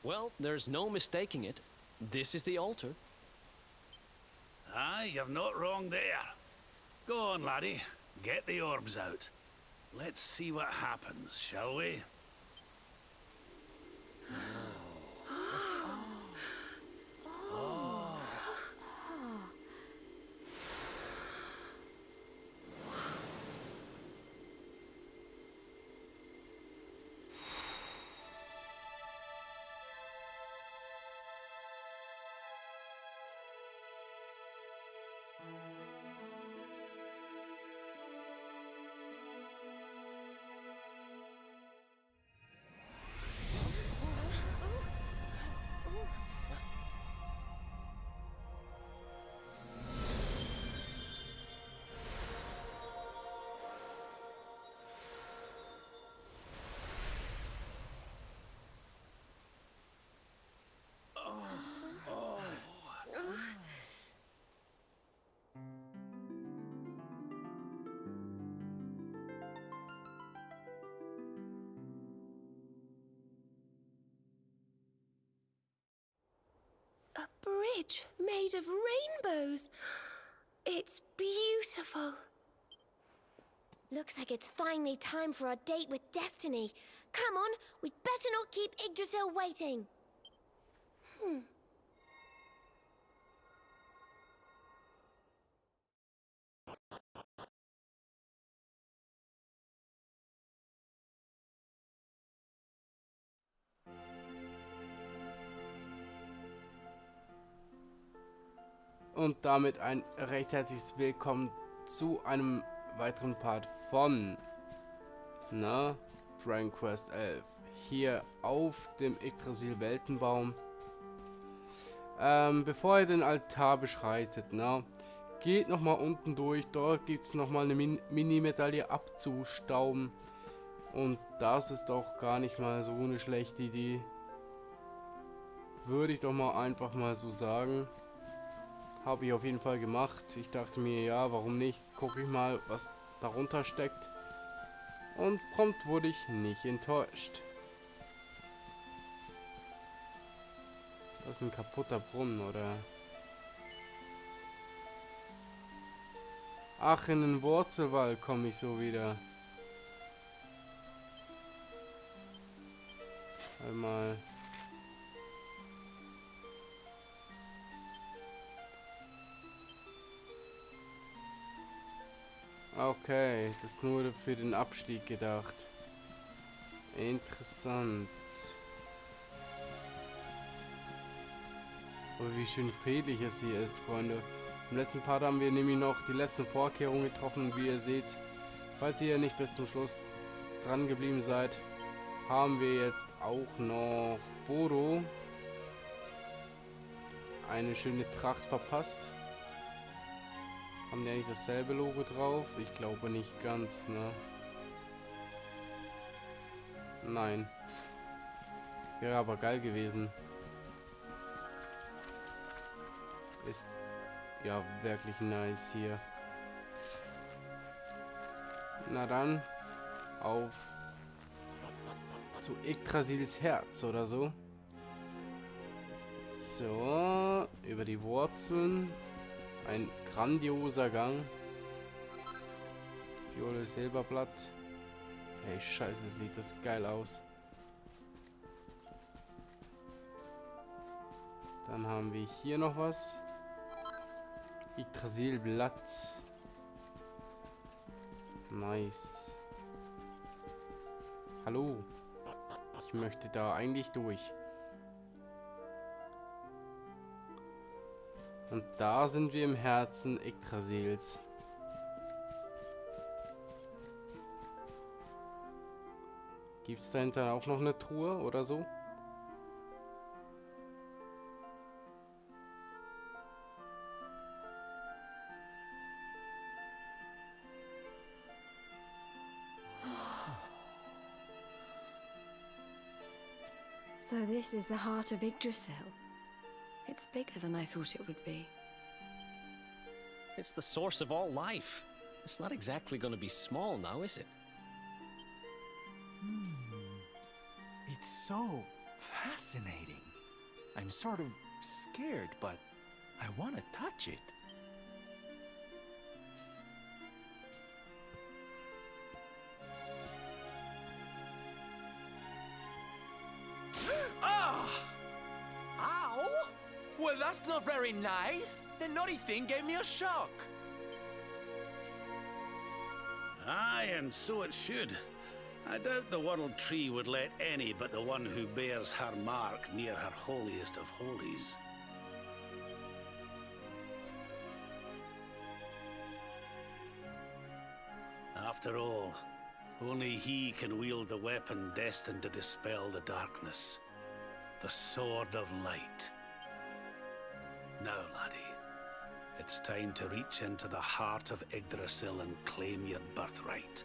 Well, there's no mistaking it. This is the altar. Aye, you're not wrong there. Go on, laddie. Get the orbs out. Let's see what happens, shall we? A bridge made of rainbows. It's beautiful. Looks like it's finally time for our date with Destiny. Come on, we'd better not keep Yggdrasil waiting. Und damit ein recht herzliches Willkommen zu einem weiteren Part von Dragon Quest 11. Hier auf dem Yggdrasilbaum. Bevor ihr den Altar beschreitet, geht nochmal unten durch. Dort gibt es nochmal eine Mini-Medaille abzustauben. Und das ist doch gar nicht mal so eine schlechte Idee. Würde ich doch mal einfach mal so sagen. Habe ich auf jeden Fall gemacht. Ich dachte mir, ja, warum nicht? Gucke ich mal, was darunter steckt. Und prompt wurde ich nicht enttäuscht. Das ist ein kaputter Brunnen, oder? Ach, in den Wurzelwald komme ich so wieder. Einmal. Okay, das ist nur für den Abstieg gedacht. Interessant. Aber wie schön friedlich es hier ist, Freunde. Im letzten Part haben wir nämlich noch die letzten Vorkehrungen getroffen. Wie ihr seht, falls ihr nicht bis zum Schluss dran geblieben seid, haben wir jetzt auch noch Bodo eine schöne Tracht verpasst. Haben die eigentlich dasselbe Logo drauf? Ich glaube nicht ganz, ne? Nein. Wäre aber geil gewesen. Ist ja wirklich nice hier. Na dann, auf zu Yggdrasils Herz oder so. So, über die Wurzeln. Ein grandioser Gang. Violet Silberblatt. Hey, scheiße, sieht das geil aus. Dann haben wir hier noch was. Yggdrasilblatt. Nice. Hallo. Ich möchte da eigentlich durch. Und da sind wir im Herzen Yggdrasils. Gibt es dahinter auch noch eine Truhe oder so? So this is the heart of Yggdrasil. It's bigger than I thought it would be. It's the source of all life. It's not exactly going to be small now, is it? It's so Fascinating. I'm sort of scared, but I want to touch it. Ah! Ow! Well, that's not very nice. The naughty thing gave me a shock. Aye, and so it should. I doubt the World Tree would let any but the one who bears her mark near her holiest of holies. After all, only he can wield the weapon destined to dispel the darkness. The Sword of Light. Now, laddie, it's time to reach into the heart of Yggdrasil and claim your birthright.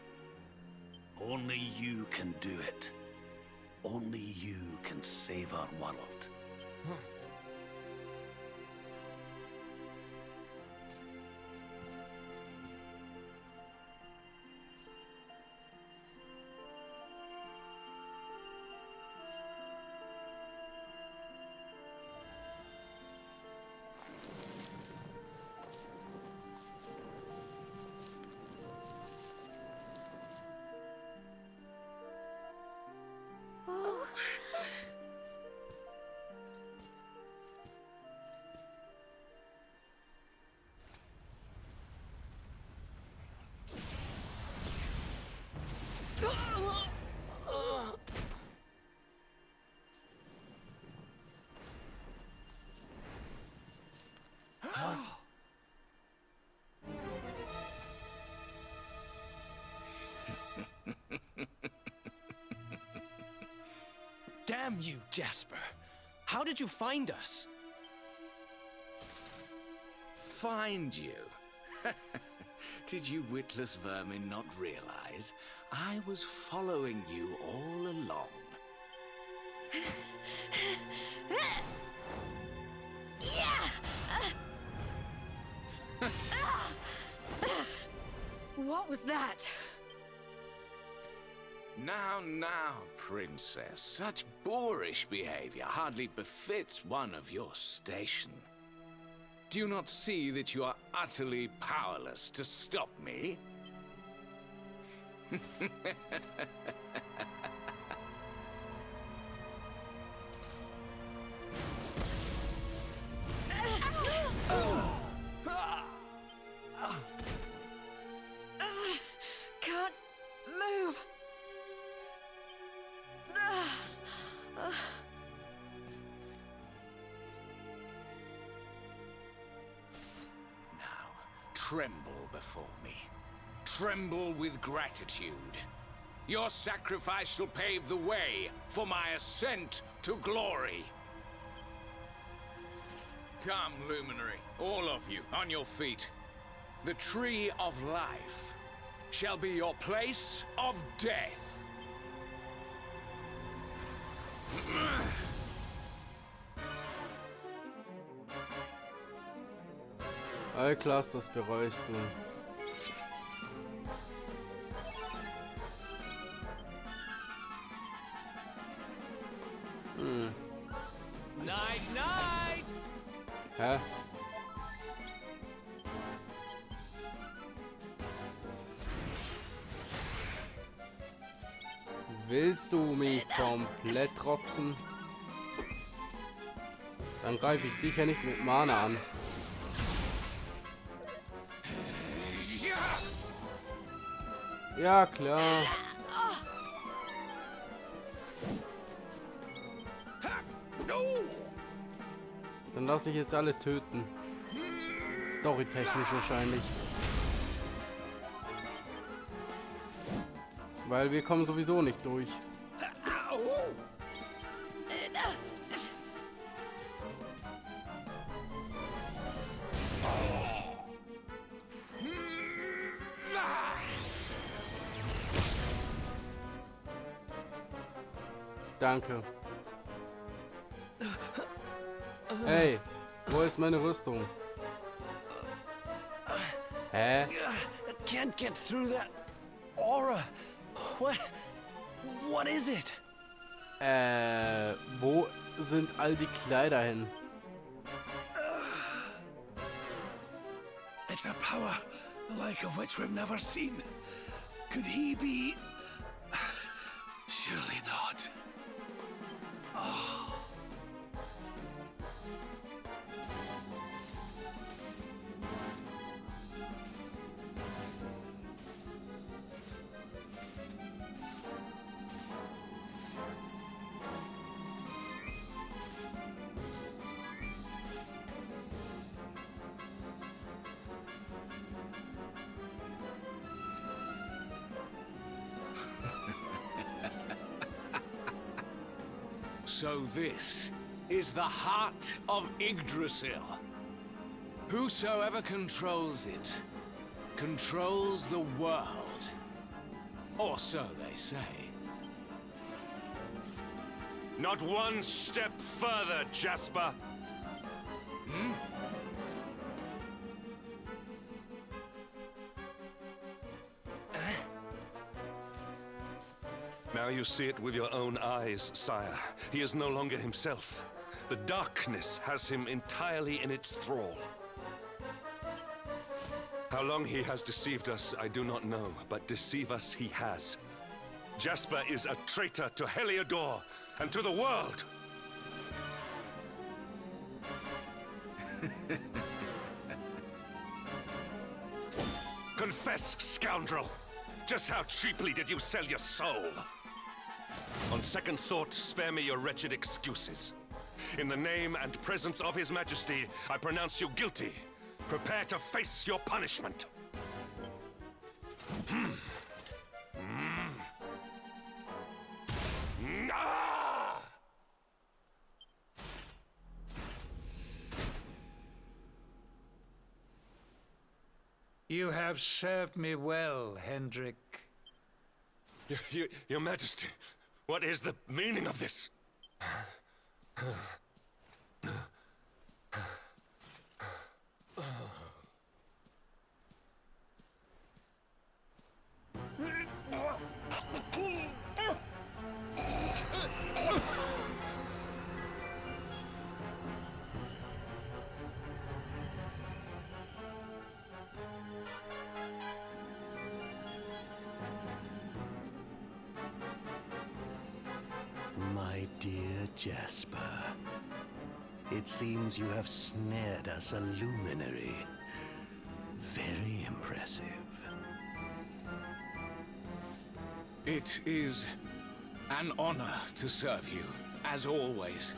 Only you can do it. Only you can save our world. Damn you, Jasper. How did you find us? Find you? Did you witless vermin not realize I was following you all along? What was that? Now, princess, such boorish behavior hardly befits one of your station. Do you not see that you are utterly powerless to stop me? Can't move. Now, tremble before me. Tremble with gratitude. Your sacrifice shall pave the way for my ascent to glory. Come, Luminary, all of you, on your feet. The Tree of Life shall be your place of death. Alklas, das bereust du. Night, night! Hä? Willst du mich komplett trotzen? Dann greife ich sicher nicht mit Mana an. Ja, klar. Dann lasse ich jetzt alle töten. Storytechnisch wahrscheinlich. Weil wir kommen sowieso nicht durch. Danke. Hey, wo ist meine Rüstung? Hä? I can't get through that aura. What is it? Wo sind all die Kleider hin? It's a power, the like of which we've never seen. Could he be... Surely not. So this is the heart of Yggdrasil. Whosoever controls it, controls the world. Or so they say. Not one step further, Jasper. Now you see it with your own eyes, sire. He is no longer himself. The darkness has him entirely in its thrall. How long he has deceived us, I do not know, but deceive us he has. Jasper is a traitor to Heliodor and to the world! Confess, scoundrel! Just how cheaply did you sell your soul? On second thought, spare me your wretched excuses. In the name and presence of His Majesty, I pronounce you guilty. Prepare to face your punishment. Ah! You have served me well, Hendrik. Your Majesty, what is the meaning of this? My dear Jasper, it seems you have snared us a luminary. Very impressive. It is an honor to serve you, as always.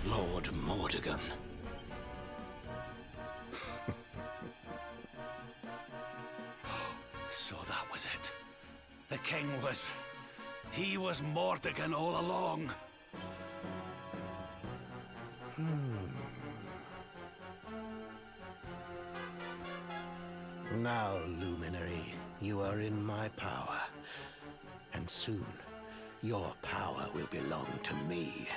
Lord Mordegon. So that was it. The king was... He was Mordegon all along. Now, Luminary, you are in my power. And soon, your power will belong to me.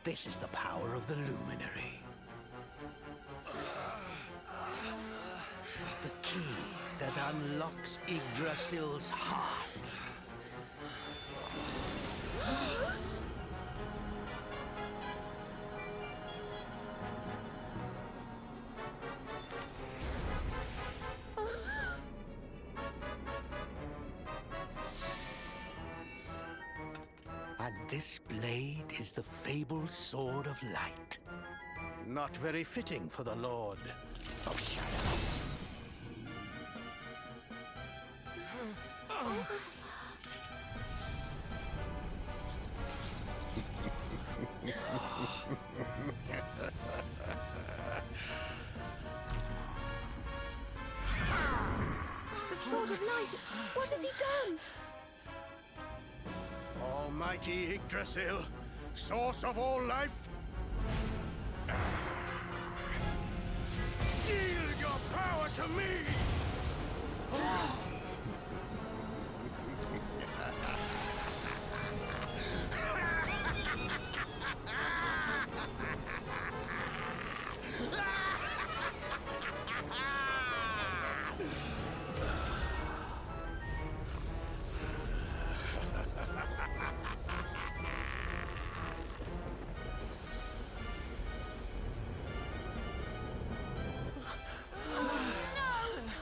This is the power of the Luminary. The key that unlocks Yggdrasil's heart. And this blade is the fabled Sword of Light. Not very fitting for the Lord of Shadows. The Sword of Light. What has he done? Almighty Yggdrasil, source of all life. Yield your power to me!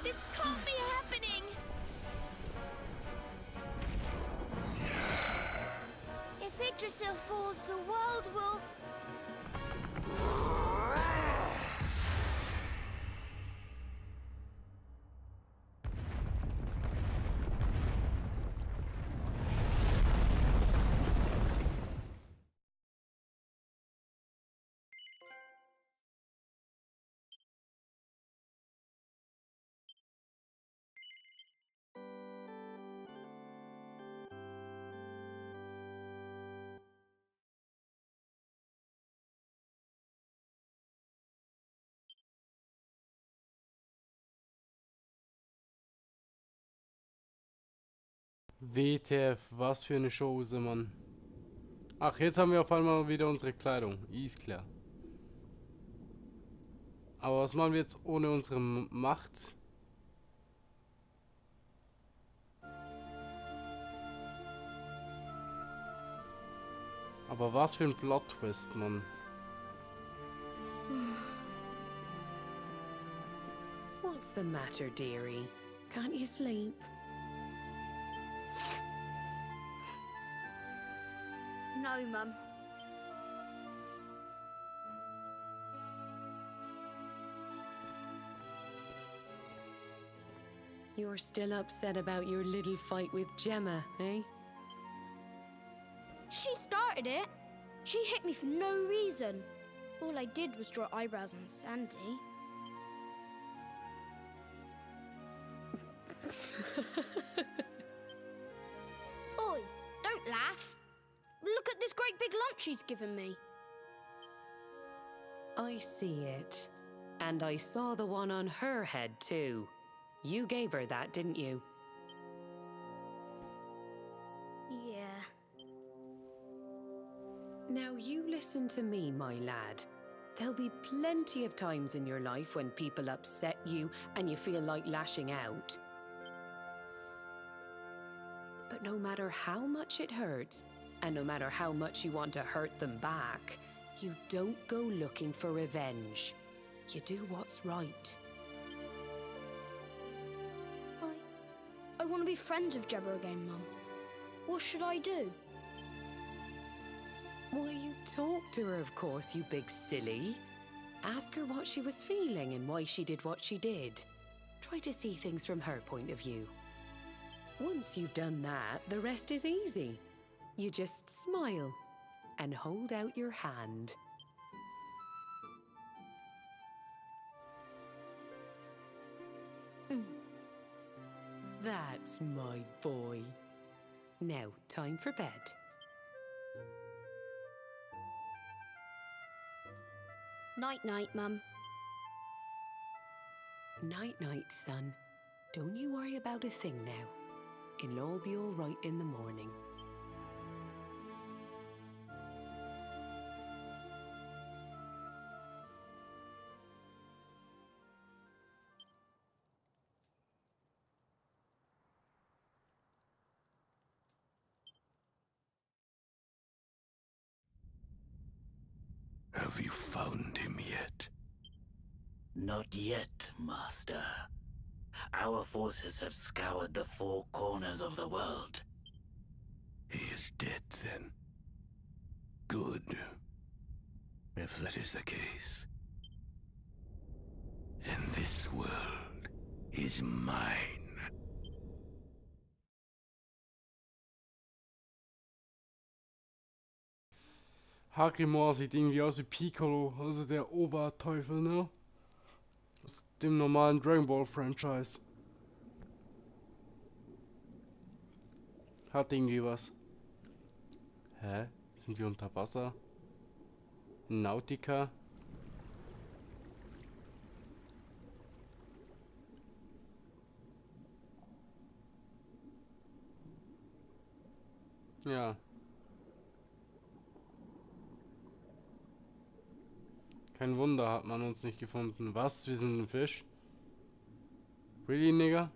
This can't be happening! If Yggdrasil falls, the world will... WTF, was für eine Chose, Mann. Ach, jetzt haben wir auf einmal wieder unsere Kleidung. Ist klar. Aber was machen wir jetzt ohne unsere Macht? Aber was für ein Plot-Twist, Mann. What's the matter, dearie? Can't you sleep? No, Mum. You're still upset about your little fight with Gemma, eh? She started it. She hit me for no reason. All I did was draw eyebrows on Sandy. Oi, don't laugh. Look at this great big lump she's given me. I see it. And I saw the one on her head, too. You gave her that, didn't you? Yeah. Now you listen to me, my lad. There'll be plenty of times in your life when people upset you and you feel like lashing out. But no matter how much it hurts, and no matter how much you want to hurt them back, you don't go looking for revenge. You do what's right. I want to be friends with Gemma again, Mum. What should I do? Why, you talk to her, of course, you big silly. Ask her what she was feeling and why she did what she did. Try to see things from her point of view. Once you've done that, the rest is easy. You just smile and hold out your hand. That's my boy. Now, time for bed. Night-night, Mum. Night-night, son. Don't you worry about a thing now. It'll all be all right in the morning. Have you found him yet? Not yet, Master. Our forces have scoured the four corners of the world. He is dead, then. Good. If that is the case, then this world is mine. Hagrimor sieht irgendwie aus wie Piccolo, also der Oberteufel, ne? Aus dem normalen Dragon Ball Franchise. Hat irgendwie was. Hä? Sind wir unter Wasser? Nautica? Ja. Kein Wunder, hat man uns nicht gefunden. Was? Wir sind ein Fisch? Really, Nigga?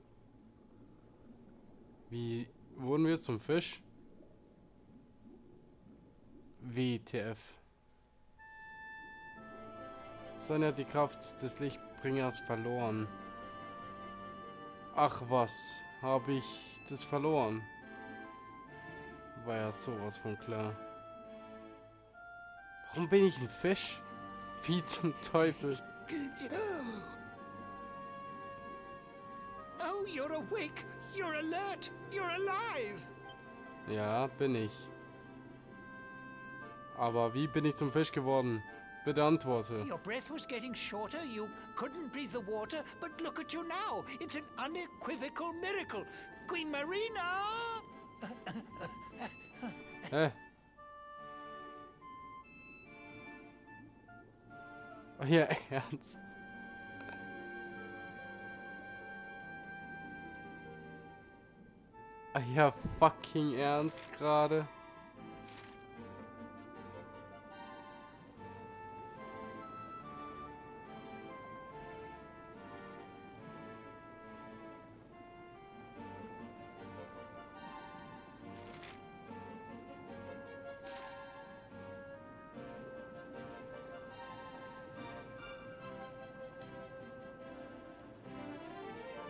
Wie wurden wir zum Fisch? WTF. Sonja hat die Kraft des Lichtbringers verloren. Ach was, habe ich das verloren? War ja sowas von klar. Warum bin ich ein Fisch? Wie zum Teufel? Oh, you're awake! You're alert! You're alive! Ja, bin ich. Aber wie bin ich zum Fisch geworden? Bitte antworte. Your breath was getting shorter, you couldn't breathe the water, but look at you now! It's an unequivocal miracle! Queen Marina! Hä? Oh ja, ernst? Ah ja, fucking ernst gerade?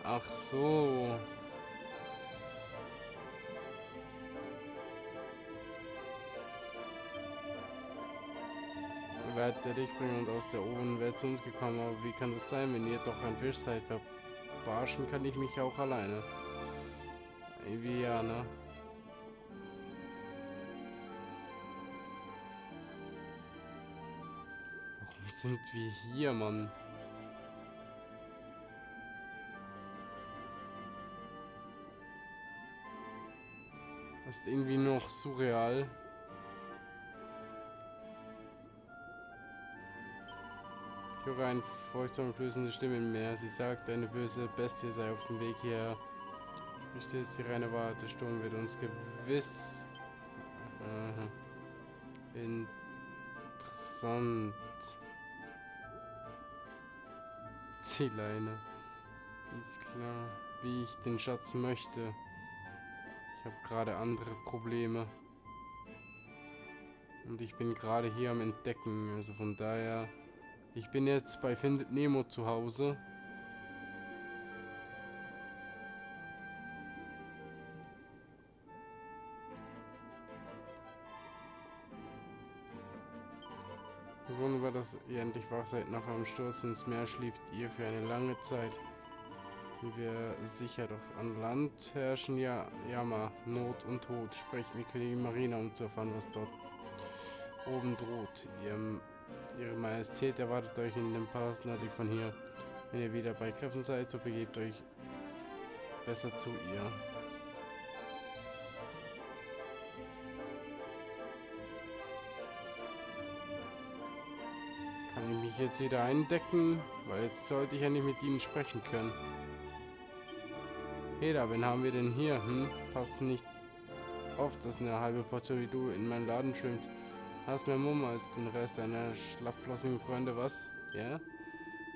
Ach so. Wer hat der Lichtbringer und aus der Obenwelt zu uns gekommen? Aber wie kann das sein, wenn ihr doch ein Fisch seid? Verbarschen kann ich mich auch alleine. Irgendwie ja, ne? Warum sind wir hier, Mann? Das ist irgendwie noch surreal. Ich höre eine furchtsame, flößende Stimme im Meer. Sie sagt, eine böse Bestie sei auf dem Weg hierher. Spricht jetzt die reine Wahrheit. Der Sturm wird uns gewiss... Interessant. Zielleine. Ist klar, wie ich den Schatz möchte. Ich habe gerade andere Probleme. Und ich bin gerade hier am Entdecken. Also von daher... Ich bin jetzt bei Findet Nemo zu Hause. Wunderbar, dass ihr endlich wach seid. Nach einem Sturz ins Meer schläft ihr für eine lange Zeit. Sind wir sicher, doch an Land herrschen ja Jammer, Not und Tod. Sprecht mit Königin Marina, um zu erfahren, was dort oben droht. Ihre Majestät erwartet euch in dem Palast nördlich von hier. Wenn ihr wieder bei Kräften seid, so begebt euch besser zu ihr. Kann ich mich jetzt wieder eindecken? Weil jetzt sollte ich ja nicht mit ihnen sprechen können. Hey da, wen haben wir denn hier? Passt nicht auf, dass eine halbe Portion wie du in meinen Laden schwimmt. Hast mehr Mumm als den Rest deiner schlaffflossigen Freunde, was? Ja?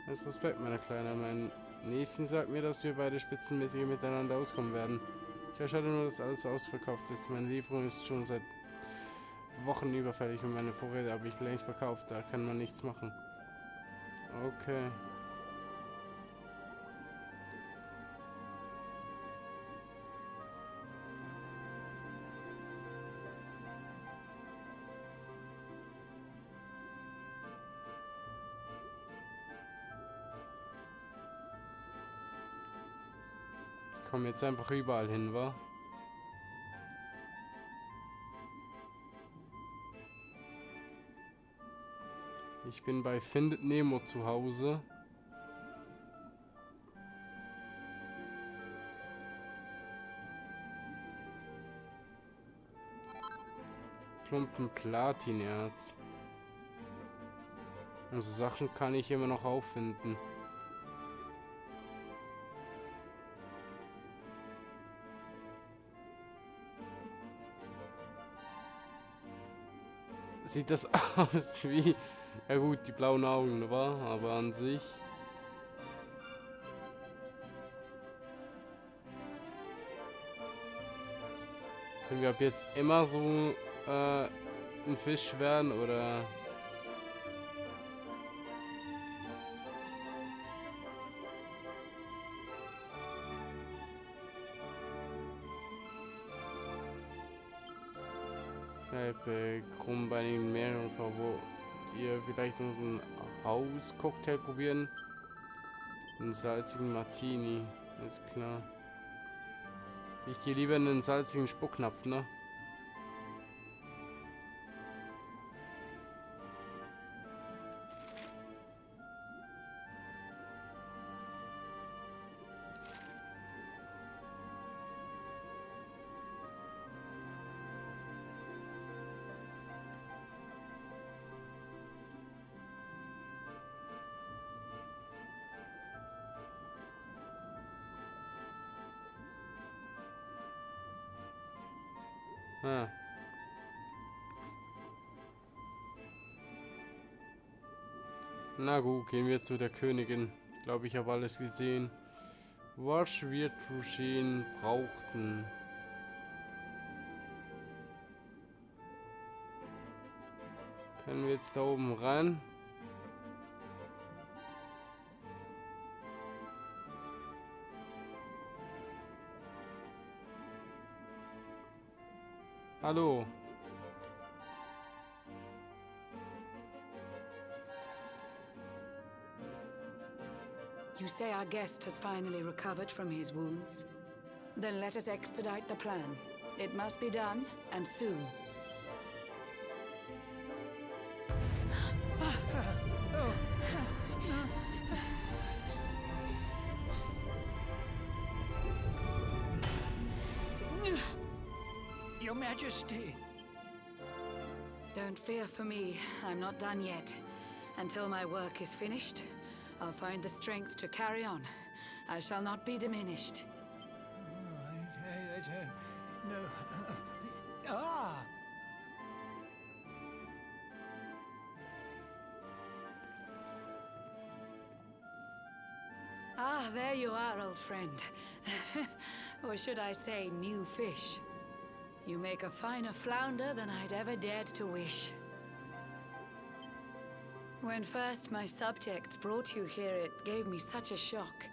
Als Respekt, meiner Kleine. Mein Nächsten sagt mir, dass wir beide spitzenmäßig miteinander auskommen werden. Ich erschade nur, dass alles ausverkauft ist. Meine Lieferung ist schon seit Wochen überfällig und meine Vorräte habe ich längst verkauft. Da kann man nichts machen. Okay. Ich komme jetzt einfach überall hin, wa? Ich bin bei Findet Nemo zu Hause. Klumpen Platinerz. Also Sachen kann ich immer noch auffinden. Sieht das aus wie... Ja gut, die blauen Augen, war, aber an sich... Können wir ab jetzt immer so ein Fisch werden, oder... Krumm bei den mehreren Favorit. Ihr vielleicht noch einen Hauscocktail probieren? Einen salzigen Martini, ist klar. Ich gehe lieber in den salzigen Spucknapf, ne? Ah. Na gut, gehen wir zu der Königin. Ich glaube, ich habe alles gesehen, was wir zu sehen brauchten. Können wir jetzt da oben rein? Hallo. You say our guest has finally recovered from his wounds? Then let us expedite the plan. It must be done, and soon. Your Majesty. Don't fear for me. I'm not done yet. Until my work is finished, I'll find the strength to carry on. I shall not be diminished. No. Ah! Ah, there you are, old friend. Or should I say, new fish. You make a finer flounder than I'd ever dared to wish. When first my subjects brought you here, it gave me such a shock.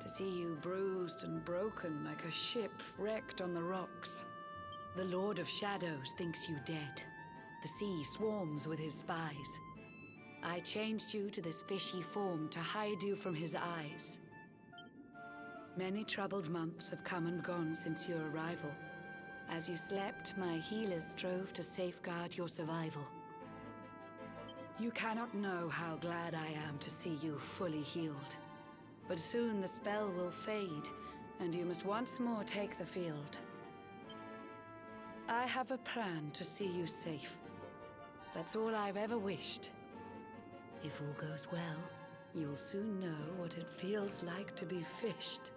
To see you bruised and broken like a ship wrecked on the rocks. The Lord of Shadows thinks you dead. The sea swarms with his spies. I changed you to this fishy form to hide you from his eyes. Many troubled months have come and gone since your arrival. As you slept, my healers strove to safeguard your survival. You cannot know how glad I am to see you fully healed. But soon the spell will fade, and you must once more take the field. I have a plan to see you safe. That's all I've ever wished. If all goes well, you'll soon know what it feels like to be fished.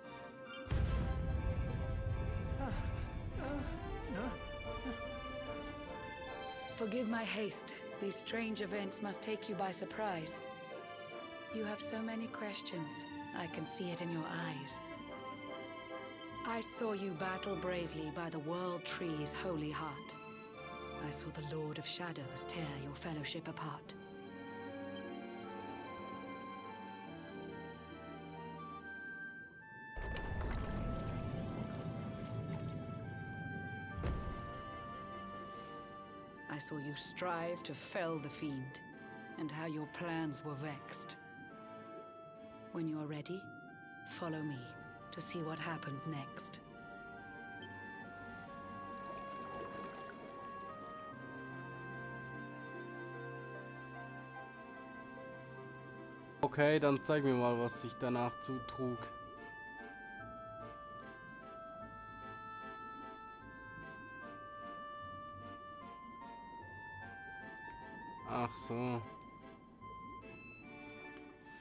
Forgive my haste. These strange events must take you by surprise. You have so many questions. I can see it in your eyes. I saw you battle bravely by the World Tree's holy heart. I saw the Lord of Shadows tear your fellowship apart. I saw you strive to fell the fiend, and how your plans were vexed. When you're ready, follow me to see what happened next. Okay, dann zeig mir mal, was sich danach zutrug. Ach so.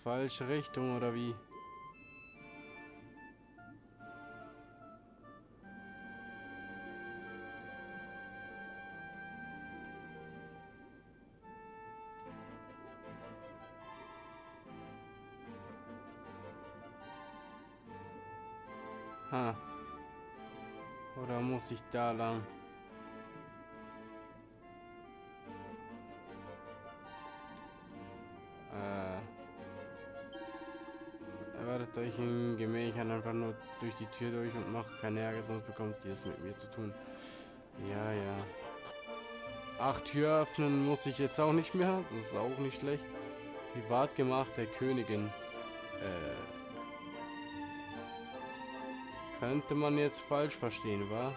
Falsche Richtung oder wie? Ha. Oder muss ich da lang? Erwartet euch in Gemächern einfach nur durch die Tür durch und macht keine Ärger, sonst bekommt ihr es mit mir zu tun. Ja, ja. Ach, Tür öffnen muss ich jetzt auch nicht mehr. Das ist auch nicht schlecht. Privatgemach der Königin. Könnte man jetzt falsch verstehen, wa?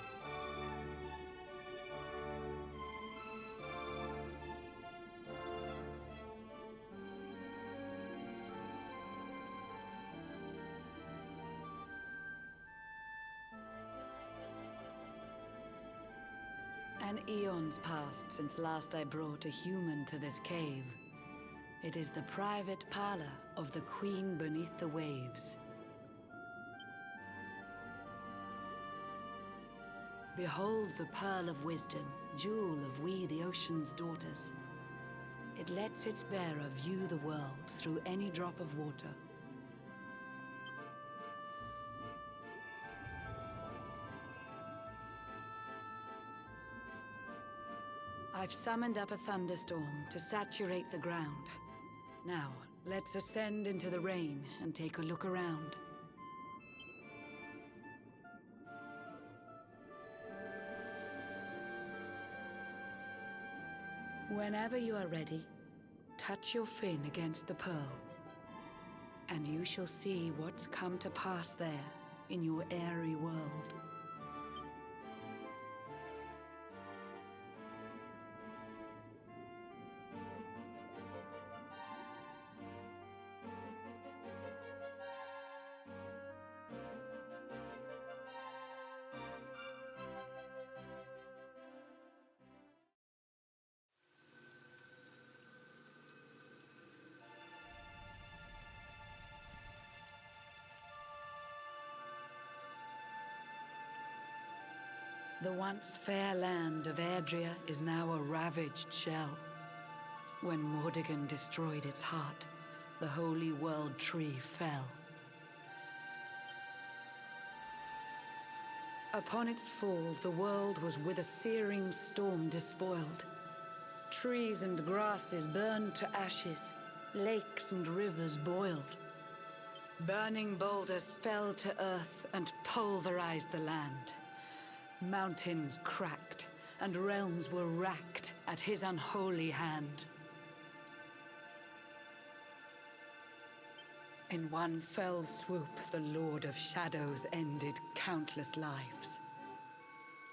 An eon's passed since last I brought a human to this cave. It is the private parlor of the Queen beneath the waves. Behold the pearl of wisdom, jewel of we the ocean's daughters. It lets its bearer view the world through any drop of water. I've summoned up a thunderstorm to saturate the ground. Now, let's ascend into the rain and take a look around. Whenever you are ready, touch your fin against the pearl, and you shall see what's come to pass there in your airy world. The once fair land of Erdrea is now a ravaged shell. When Mordegon destroyed its heart, the holy world tree fell. Upon its fall, the world was with a searing storm despoiled. Trees and grasses burned to ashes, lakes and rivers boiled. Burning boulders fell to earth and pulverized the land. Mountains cracked, and realms were racked at his unholy hand. In one fell swoop, the Lord of Shadows ended countless lives.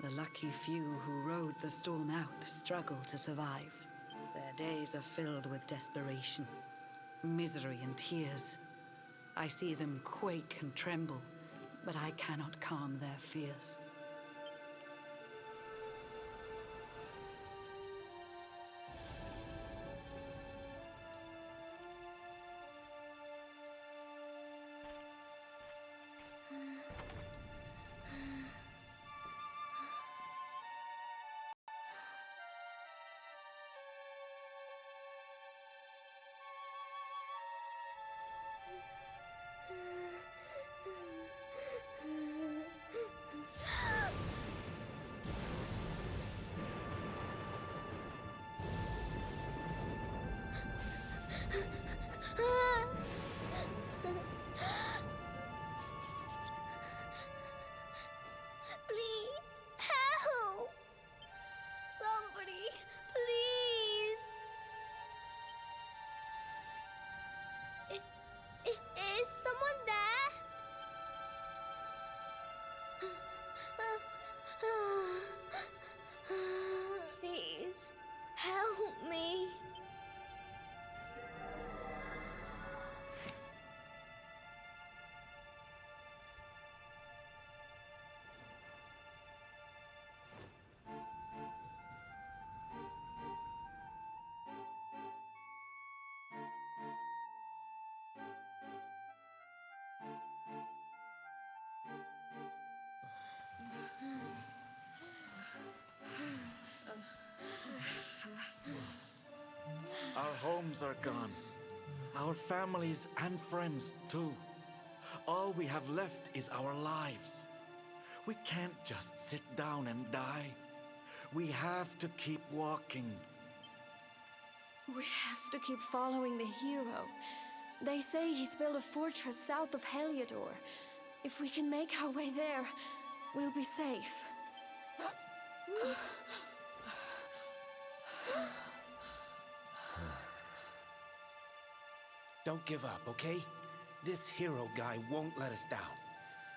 The lucky few who rode the storm out struggled to survive. Their days are filled with desperation, misery and tears. I see them quake and tremble, but I cannot calm their fears. Please, help! Somebody, please! Is someone there? homes are gone. Our families and friends, too. All we have left is our lives. We can't just sit down and die. We have to keep walking. We have to keep following the hero. They say he's built a fortress south of Heliodor. If we can make our way there, we'll be safe. Don't give up, okay? This hero guy won't let us down.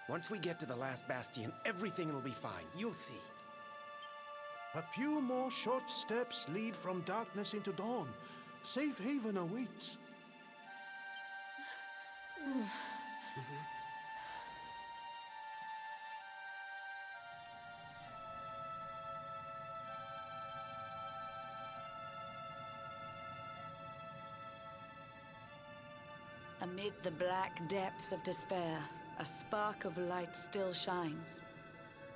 Once we get to the last bastion, everything will be fine. You'll see. A few more short steps lead from darkness into dawn. Safe haven awaits. Amid the black depths of despair, a spark of light still shines.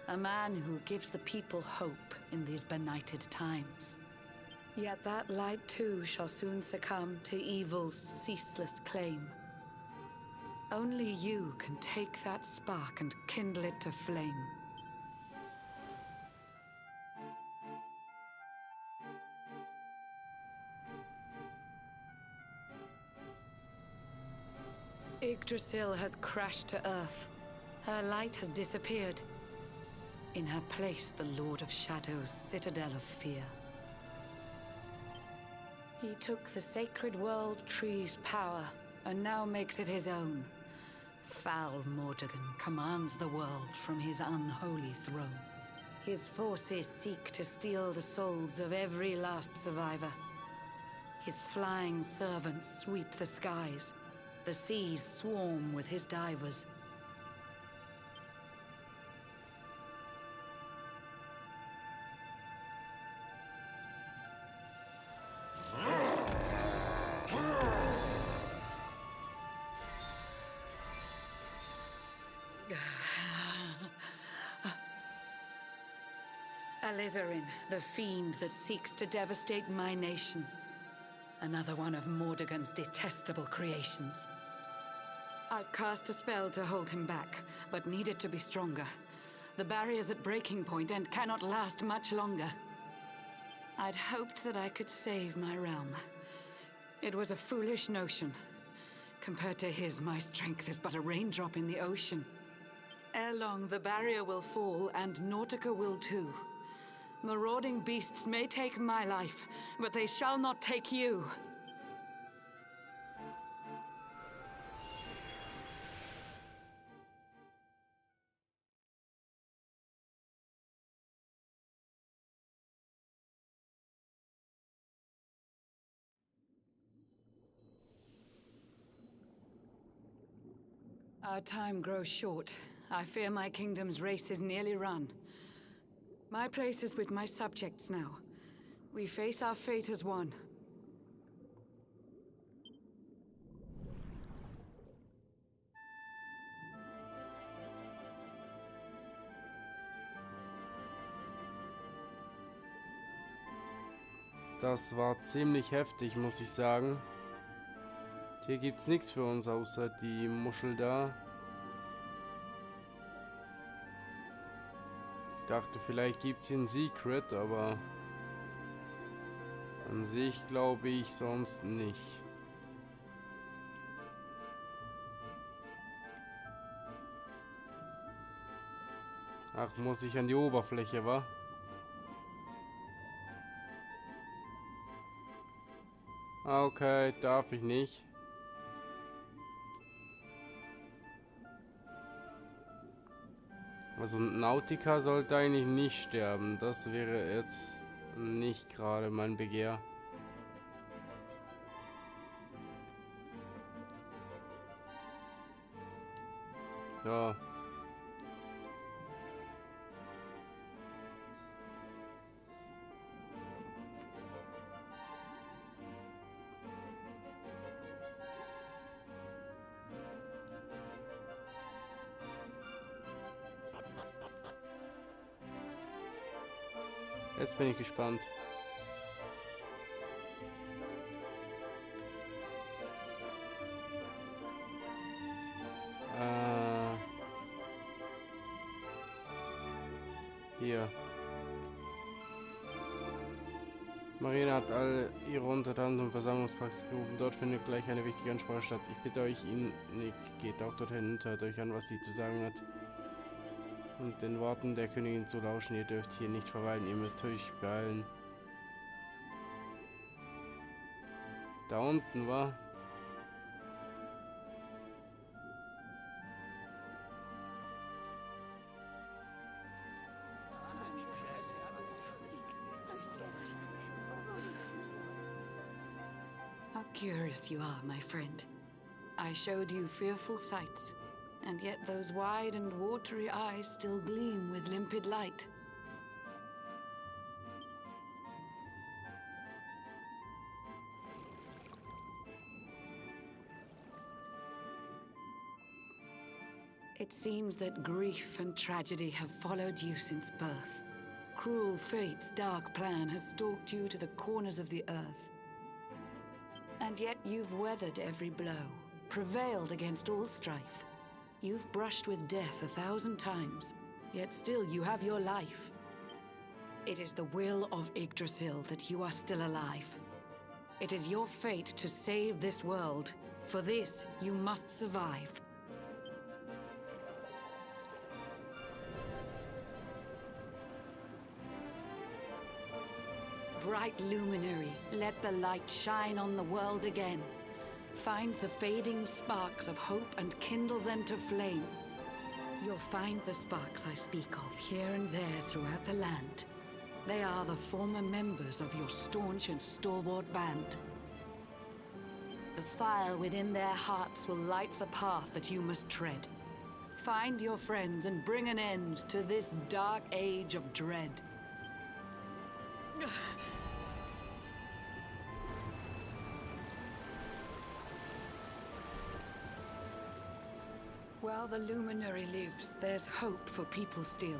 A man who gives the people hope in these benighted times. Yet that light too shall soon succumb to evil's ceaseless claim. Only you can take that spark and kindle it to flame. Yggdrasil has crashed to earth. Her light has disappeared. In her place, the Lord of Shadow's citadel of fear. He took the sacred world tree's power, and now makes it his own. Foul Mordegon commands the world from his unholy throne. His forces seek to steal the souls of every last survivor. His flying servants sweep the skies. The seas swarm with his divers. Alizarin, the fiend that seeks to devastate my nation. Another one of Mordegon's detestable creations. I've cast a spell to hold him back, but need it to be stronger. The barrier's at breaking point and cannot last much longer. I'd hoped that I could save my realm. It was a foolish notion. Compared to his, my strength is but a raindrop in the ocean. Ere long, the barrier will fall, and Nautica will too. Marauding beasts may take my life, but they shall not take you. Our time grows short. I fear my kingdom's race is nearly run. My place is with my subjects now. We face our fate as one. Das war ziemlich heftig, muss ich sagen. Hier gibt's nichts für uns, außer die Muschel da. Ich dachte, vielleicht gibt's hier ein Secret, aber an sich glaube ich sonst nicht. Ach, muss ich an die Oberfläche, wa? Okay, darf ich nicht. Also Nautica sollte eigentlich nicht sterben. Das wäre jetzt nicht gerade mein Begehr. Ja. Jetzt bin ich gespannt. Hier. Marina hat all ihre Untertanen zum Versammlungspakt gerufen. Dort findet gleich eine wichtige Ansprache statt. Ich bitte euch, geht auch dorthin und hört euch an, was sie zu sagen hat. Und den Worten der Königin zu lauschen. Ihr dürft hier nicht verweilen, ihr müsst euch beeilen. Da unten war. How curious you are, my friend. I showed you fearful sights, and yet those wide and watery eyes still gleam with limpid light. It seems that grief and tragedy have followed you since birth. Cruel fate's dark plan has stalked you to the corners of the earth. And yet you've weathered every blow, prevailed against all strife. You've brushed with death 1,000 times, yet still you have your life. It is the will of Yggdrasil that you are still alive. It is your fate to save this world. For this, you must survive. Bright luminary, let the light shine on the world again. Find the fading sparks of hope and kindle them to flame. You'll find the sparks I speak of here and there throughout the land. They are the former members of your staunch and stalwart band. The fire within their hearts will light the path that you must tread. Find your friends and bring an end to this dark age of dread. While the luminary lives, there's hope for people still.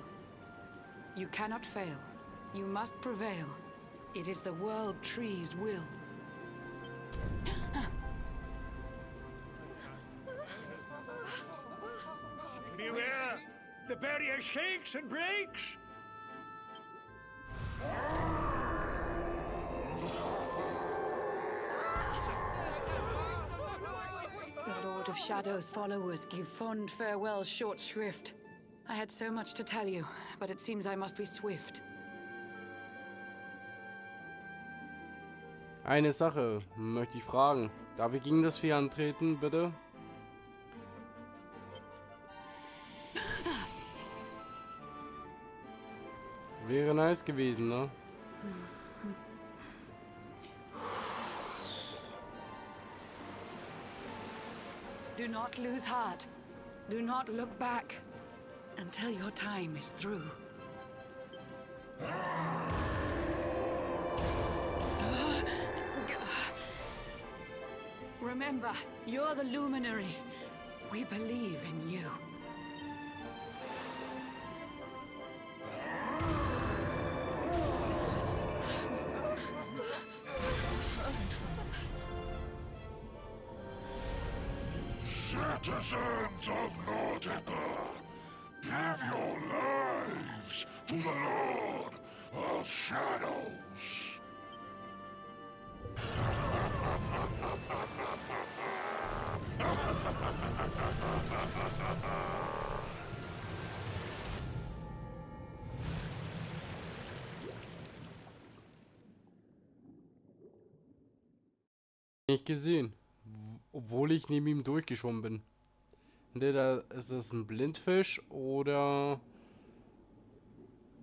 You cannot fail. You must prevail. It is the world tree's will. Beware! The barrier shakes and breaks! The Lord of Shadow's followers give fond farewell short shrift. I had so much to tell you, but it seems I must be swift. Eine Sache möchte ich fragen. Darf ich gegen das Vieh antreten, bitte? Wäre nice gewesen, ne? Do not lose heart. Do not look back until your time is through. Remember, you're the luminary. We believe in you. Citizens of Nautica, give your lives to the Lord of Shadows. Nicht gesehen, obwohl ich neben ihm durchgeschwommen bin. Entweder ist es ein Blindfisch oder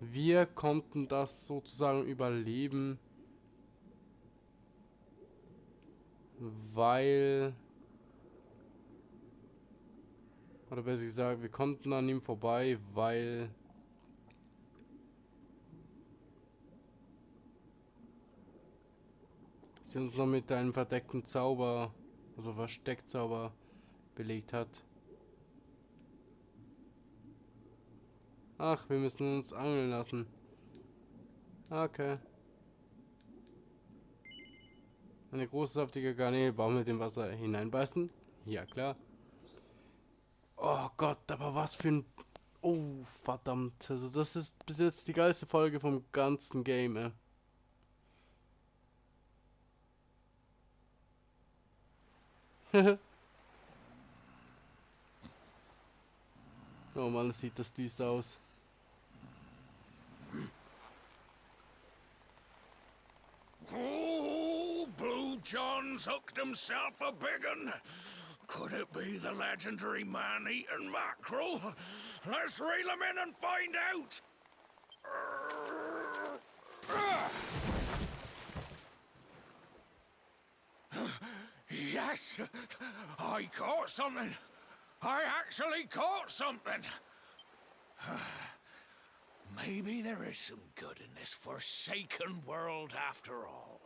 wir konnten das sozusagen überleben, weil, oder besser gesagt, wir konnten an ihm vorbei, weil sie uns noch mit einem verdeckten Zauber, also Versteckzauber, belegt hat. Ach, wir müssen uns angeln lassen. Okay. Eine große saftige Garnelbaum mit dem Wasser hineinbeißen? Ja, klar. Oh Gott, aber was für ein Oh, verdammt. Also das ist bis jetzt die geilste Folge vom ganzen Game, Oh Mann, sieht das düster aus. Oh, Blue John's hooked himself a big un. Could it be the legendary man-eating mackerel? Let's reel him in and find out. Yes, I caught something. I actually caught something. Maybe there is some good in this forsaken world after all.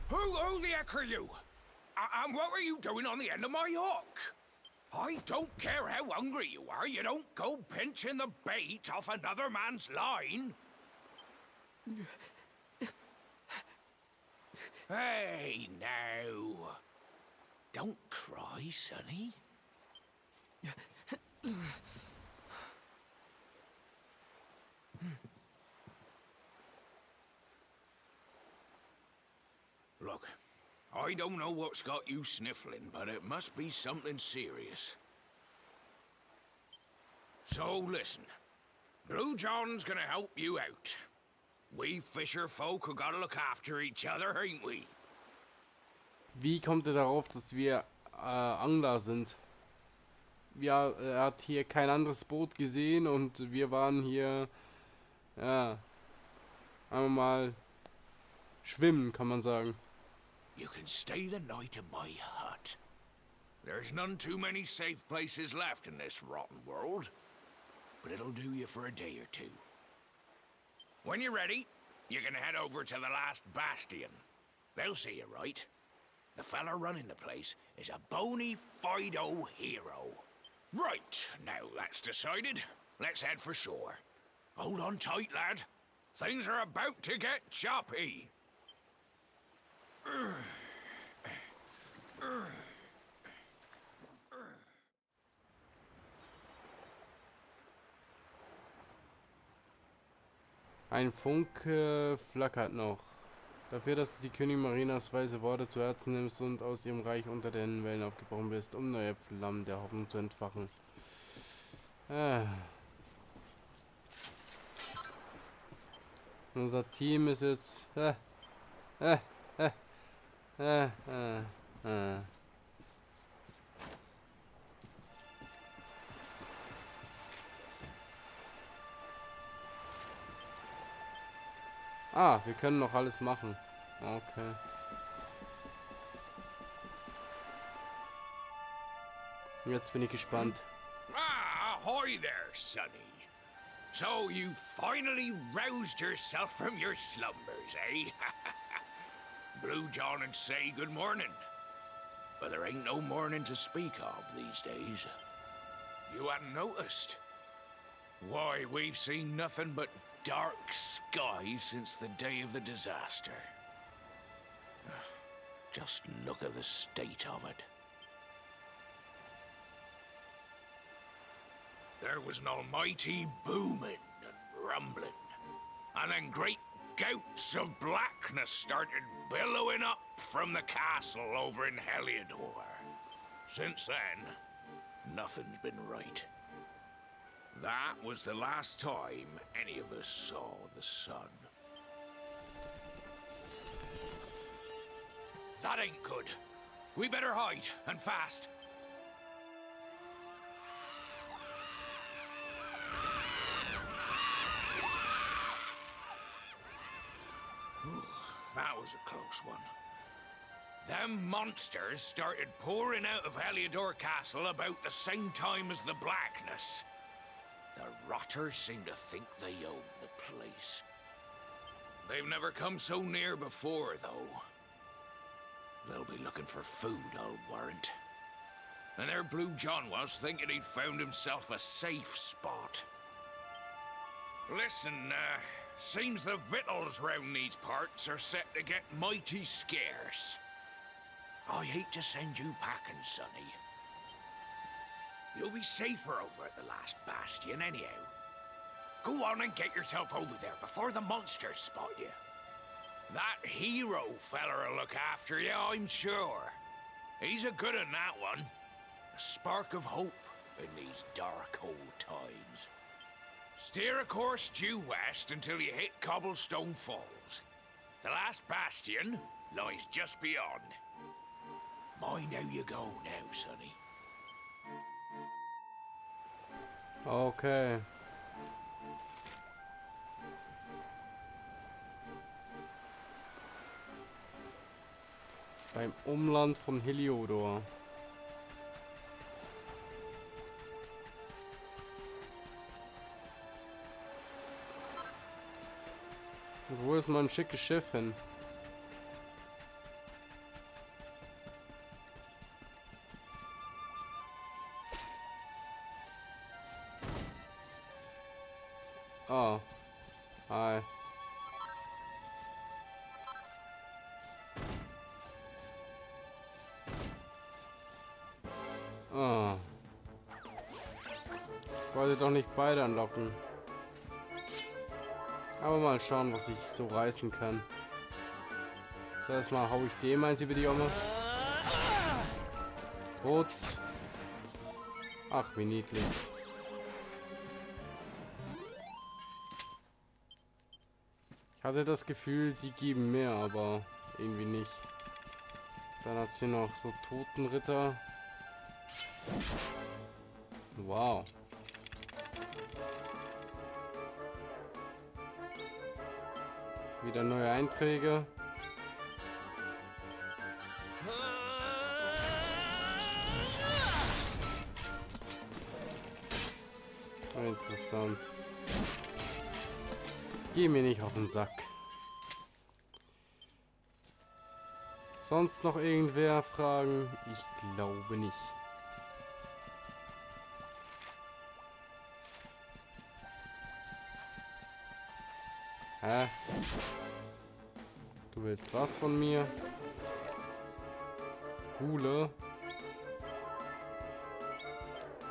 Who the heck are you? And what were you doing on the end of my hook? I don't care how hungry you are, you don't go pinching the bait off another man's line. Hey, now. Don't cry, sonny. Look, I don't know what's got you sniffling, but it must be something serious. So listen, Blue John's gonna help you out. We fisher folk have gotta look after each other, ain't we? Wie kommt er darauf, dass wir Angler sind? Ja, er hat hier kein anderes Boot gesehen und wir waren hier, ja, einmal mal schwimmen, kann man sagen. You can stay the night in my hut. There's none too many safe places left in this rotten world, but it'll do you for a day or two. When you're ready, you're gonna head over to the last bastion. They'll see you right. The fella running the place is a bony Fido hero. Right, now that's decided. Let's head for shore. Hold on tight, lad. Things are about to get choppy. Ein Funke flackert noch. Dafür, dass du die Königin Marinas weise Worte zu Herzen nimmst und aus ihrem Reich unter den Wellen aufgebrochen bist, um neue Flammen der Hoffnung zu entfachen. Unser Team ist jetzt... Ah, wir können noch alles machen. Okay. Jetzt bin ich gespannt. Ah, ahoy there, sonny. So you finally roused yourself from your slumbers, eh? Blue John and say good morning. But there ain't no morning to speak of these days. You hadn't noticed? Why, we've seen nothing but dark skies since the day of the disaster. Just look at the state of it. There was an almighty booming and rumbling, and then great gouts of blackness started billowing up from the castle over in Heliodor. Since then, nothing's been right. That was the last time any of us saw the sun. That ain't good. We better hide, and fast. Ooh, that was a close one. Them monsters started pouring out of Heliodor Castle about the same time as the blackness. The rotters seem to think they own the place. They've never come so near before, though. They'll be looking for food, I'll warrant. And there Blue John was, thinking he'd found himself a safe spot. Listen, Seems the victuals round these parts are set to get mighty scarce. I hate to send you packing, sonny. You'll be safer over at the last bastion anyhow. Go on and get yourself over there before the monsters spot you. That hero feller'll look after you, I'm sure. He's a good un, that one. A spark of hope in these dark old times. Steer a course due west until you hit Cobblestone Falls. The last bastion lies just beyond. Mind how you go now, sonny. Okay. Beim Umland von Heliodor. Wo ist mein schickes Schiff hin? Oh. Hi. Oh. Ich wollte doch nicht beide anlocken. Aber mal schauen, was ich so reißen kann. Zuerst mal hau ich dem eins über die Omme. Tot. Ach, wie niedlich. Ich hatte das Gefühl, die geben mehr, aber irgendwie nicht. Dann hat sie noch so Totenritter. Wow. Wieder neue Einträge. Interessant. Geh mir nicht auf den Sack. Sonst noch irgendwer fragen? Ich glaube nicht. Hä? Du willst was von mir? Gule?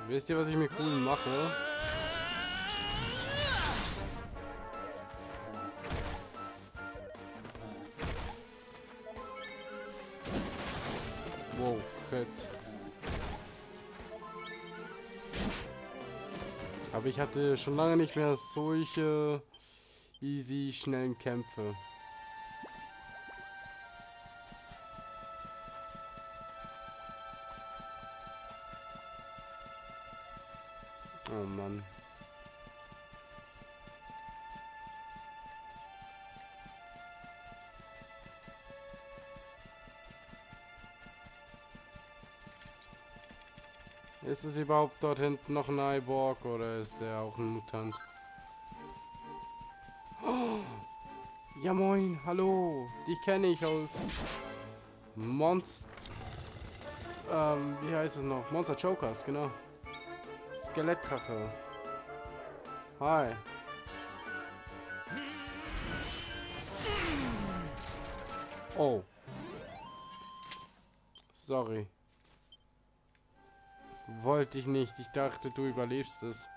Wisst ihr, was ich mit Gulen mache? Wow, Crit. Aber ich hatte schon lange nicht mehr solche easy, schnellen Kämpfe. Oh Mann. Ist es überhaupt dort hinten noch ein Cyborg oder ist er auch ein Mutant? Oh, ja moin, hallo. Dich kenne ich aus wie heißt es noch? Monster Jokers, genau. Skelettdrache. Hi. Oh. Sorry. Wollte ich nicht. Ich dachte, du überlebst es.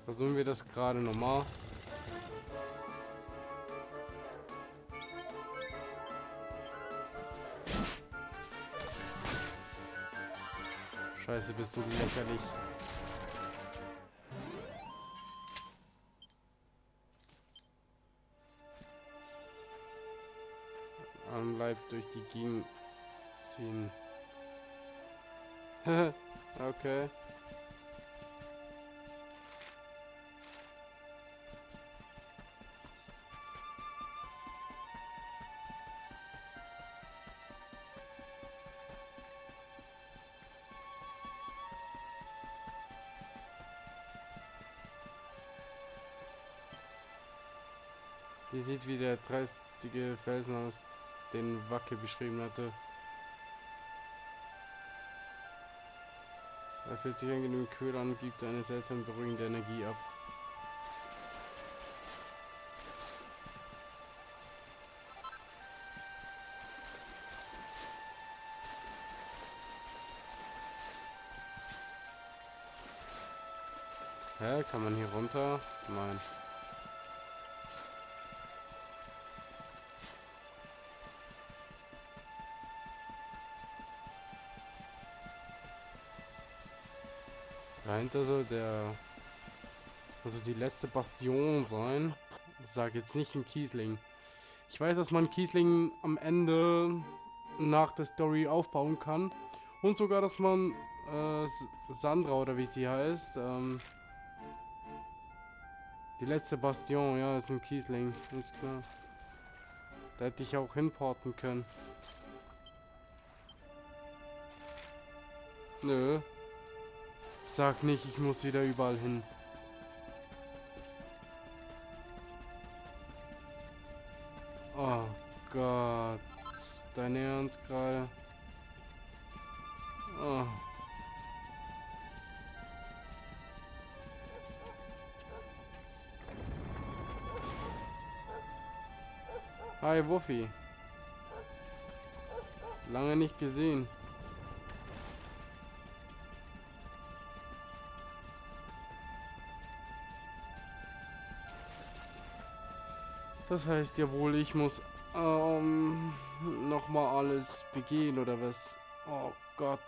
Versuchen wir das gerade nochmal. Scheiße, bist du lächerlich. Anleib durch die Gegend ziehen. Okay. Die sieht wie der dreistige Felsen aus, den Wacke beschrieben hatte. Er fühlt sich angenehm kühl an und gibt eine seltsam beruhigende Energie ab. Hä? Kann man hier runter? Nein. Dahinter soll die letzte Bastion sein. Ich sage jetzt nicht ein Kiesling. Ich weiß, dass man Kiesling am Ende nach der Story aufbauen kann. Und sogar, dass man Sandra oder wie sie heißt, die letzte Bastion, ja, ist ein Kiesling, ist klar. Da hätte ich auch hinporten können. Nö. Sag nicht, ich muss wieder überall hin. Oh Gott. Dein Ernst gerade? Oh. Hi, Wuffi. Lange nicht gesehen. Das heißt ja wohl, ich muss nochmal alles begehen oder was? Oh Gott,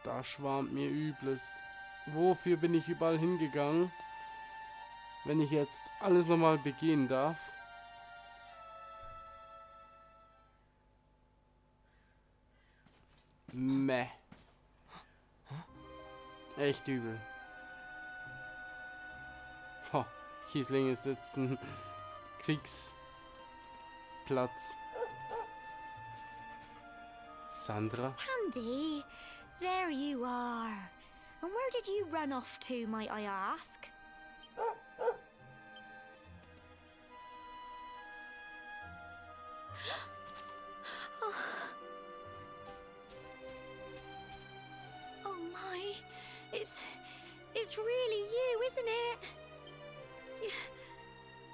da schwarmt mir Übles. Wofür bin ich überall hingegangen, wenn ich jetzt alles nochmal begehen darf? Meh. Echt übel. Ho, Kieslinge sitzen. Kriegsplatz. Sandra? Sandy, there you are. And where did you run off to, might I ask? Oh my, it's really you, isn't it?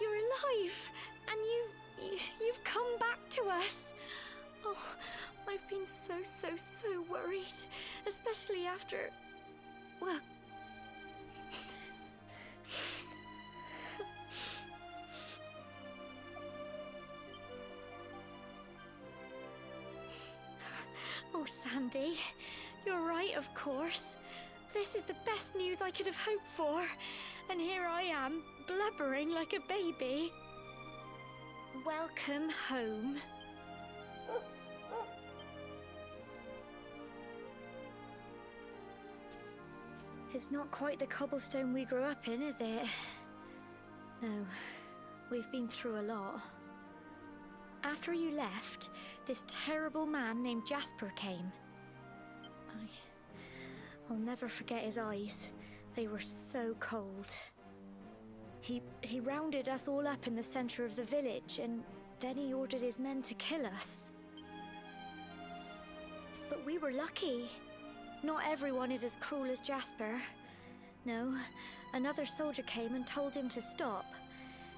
You're alive, and you've come back to us. Oh, I've been so worried, especially after, well, oh, Sandy, you're right, of course. This is the best news I could have hoped for, and here I am, blubbering like a baby. Welcome home. It's not quite the cobblestone we grew up in, is it? No, we've been through a lot. After you left, this terrible man named Jasper came. I'll never forget his eyes. They were so cold. He rounded us all up in the center of the village, and then he ordered his men to kill us. But we were lucky. Not everyone is as cruel as Jasper. No, another soldier came and told him to stop.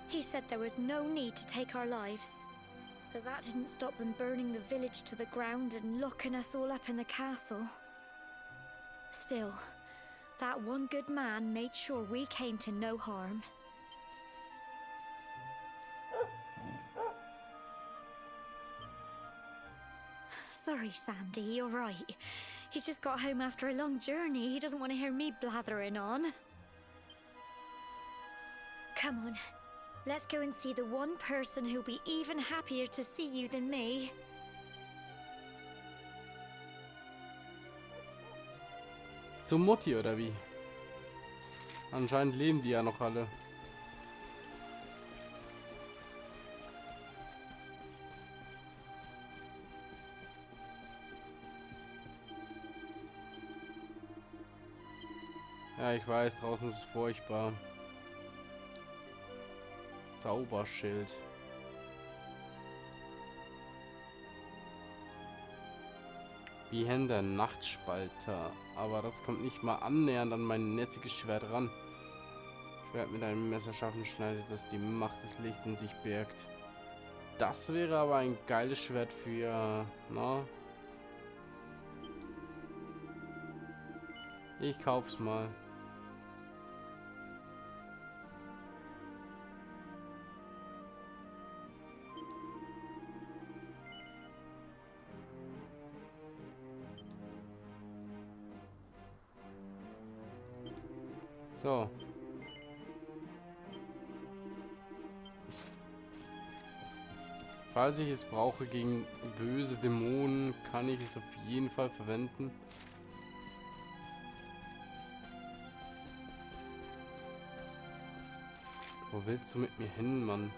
He said there was no need to take our lives. But that didn't stop them burning the village to the ground and locking us all up in the castle. Still, that one good man made sure we came to no harm. Sorry, Sandy, you're right. He's just got home after a long journey. He doesn't want to hear me blathering on. Come on, let's go and see the one person who'll be even happier to see you than me. Zum Mutti oder wie? Anscheinend leben die ja noch alle. Ja, ich weiß, draußen ist es furchtbar. Zauberschild. Wie Hände Nachtspalter. Aber das kommt nicht mal annähernd an mein jetziges Schwert ran. Schwert mit einem Messer schaffen schneidet, das die Macht des Lichts in sich birgt. Das wäre aber ein geiles Schwert für... Na? Ich kauf's mal. So. Falls ich es brauche gegen böse Dämonen, kann ich es auf jeden Fall verwenden. Wo willst du mit mir hin, Mann?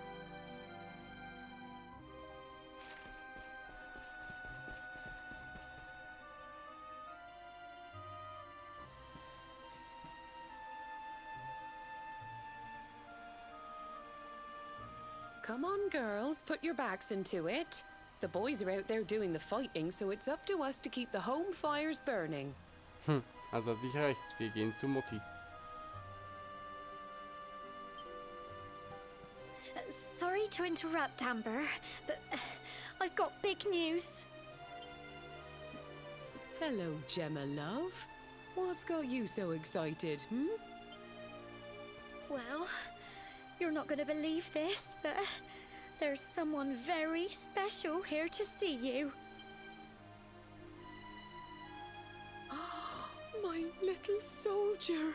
Come on, girls, put your backs into it. The boys are out there doing the fighting, so it's up to us to keep the home fires burning. Also hat dich recht, wir gehen zu Mutti. Sorry to interrupt, Amber, but I've got big news. Hello, Gemma, love. What's got you so excited, Well, you're not going to believe this, but there's someone very special here to see you. My little soldier.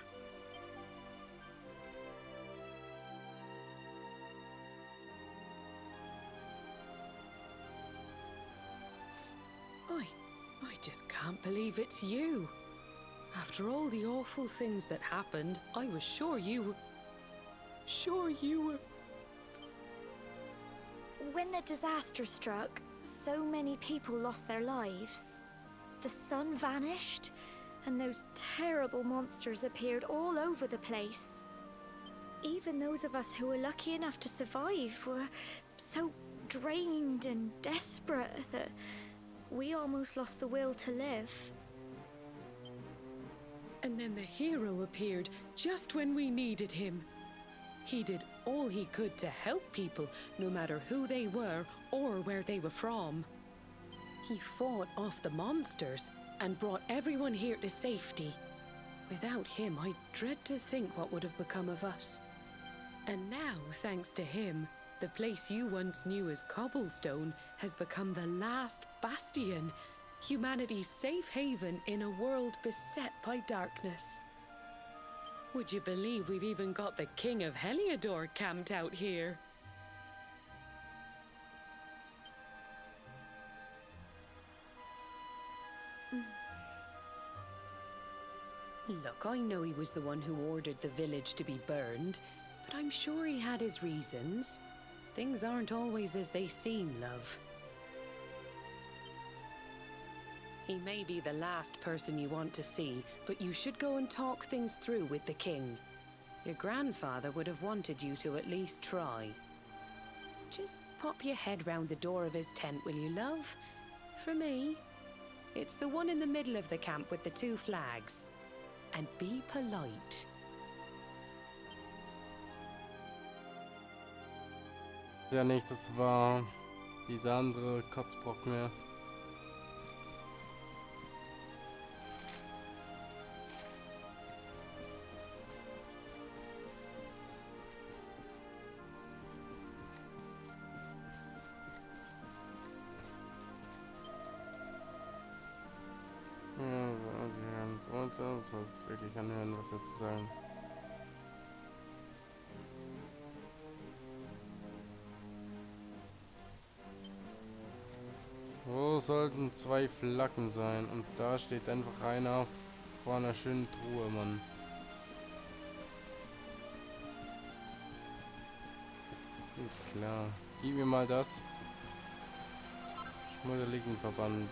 I just can't believe it's you. After all the awful things that happened, I was sure you were... When the disaster struck, so many people lost their lives. The sun vanished, and those terrible monsters appeared all over the place. Even those of us who were lucky enough to survive were so drained and desperate that we almost lost the will to live. And then the hero appeared just when we needed him. He did all he could to help people, no matter who they were or where they were from. He fought off the monsters and brought everyone here to safety. Without him, I dread to think what would have become of us. And now, thanks to him, the place you once knew as Cobblestone has become the last bastion, humanity's safe haven in a world beset by darkness. Would you believe we've even got the King of Heliodor camped out here? Look, I know he was the one who ordered the village to be burned, but I'm sure he had his reasons. Things aren't always as they seem, love. He may be the last person you want to see, but you should go and talk things through with the king. Your grandfather would have wanted you to at least try. Just pop your head round the door of his tent, will you, love? For me. It's the one in the middle of the camp with the 2 flags. And be polite. Ja nicht, das war dieser andere Kotzbrocken mehr. Und so, das heißt wirklich anhören, was er zu sagen. Wo sollten 2 Flaggen sein? Und da steht einfach einer vor einer schönen Truhe, Mann. Ist klar. Gib mir mal das. Schmuddeligenverband.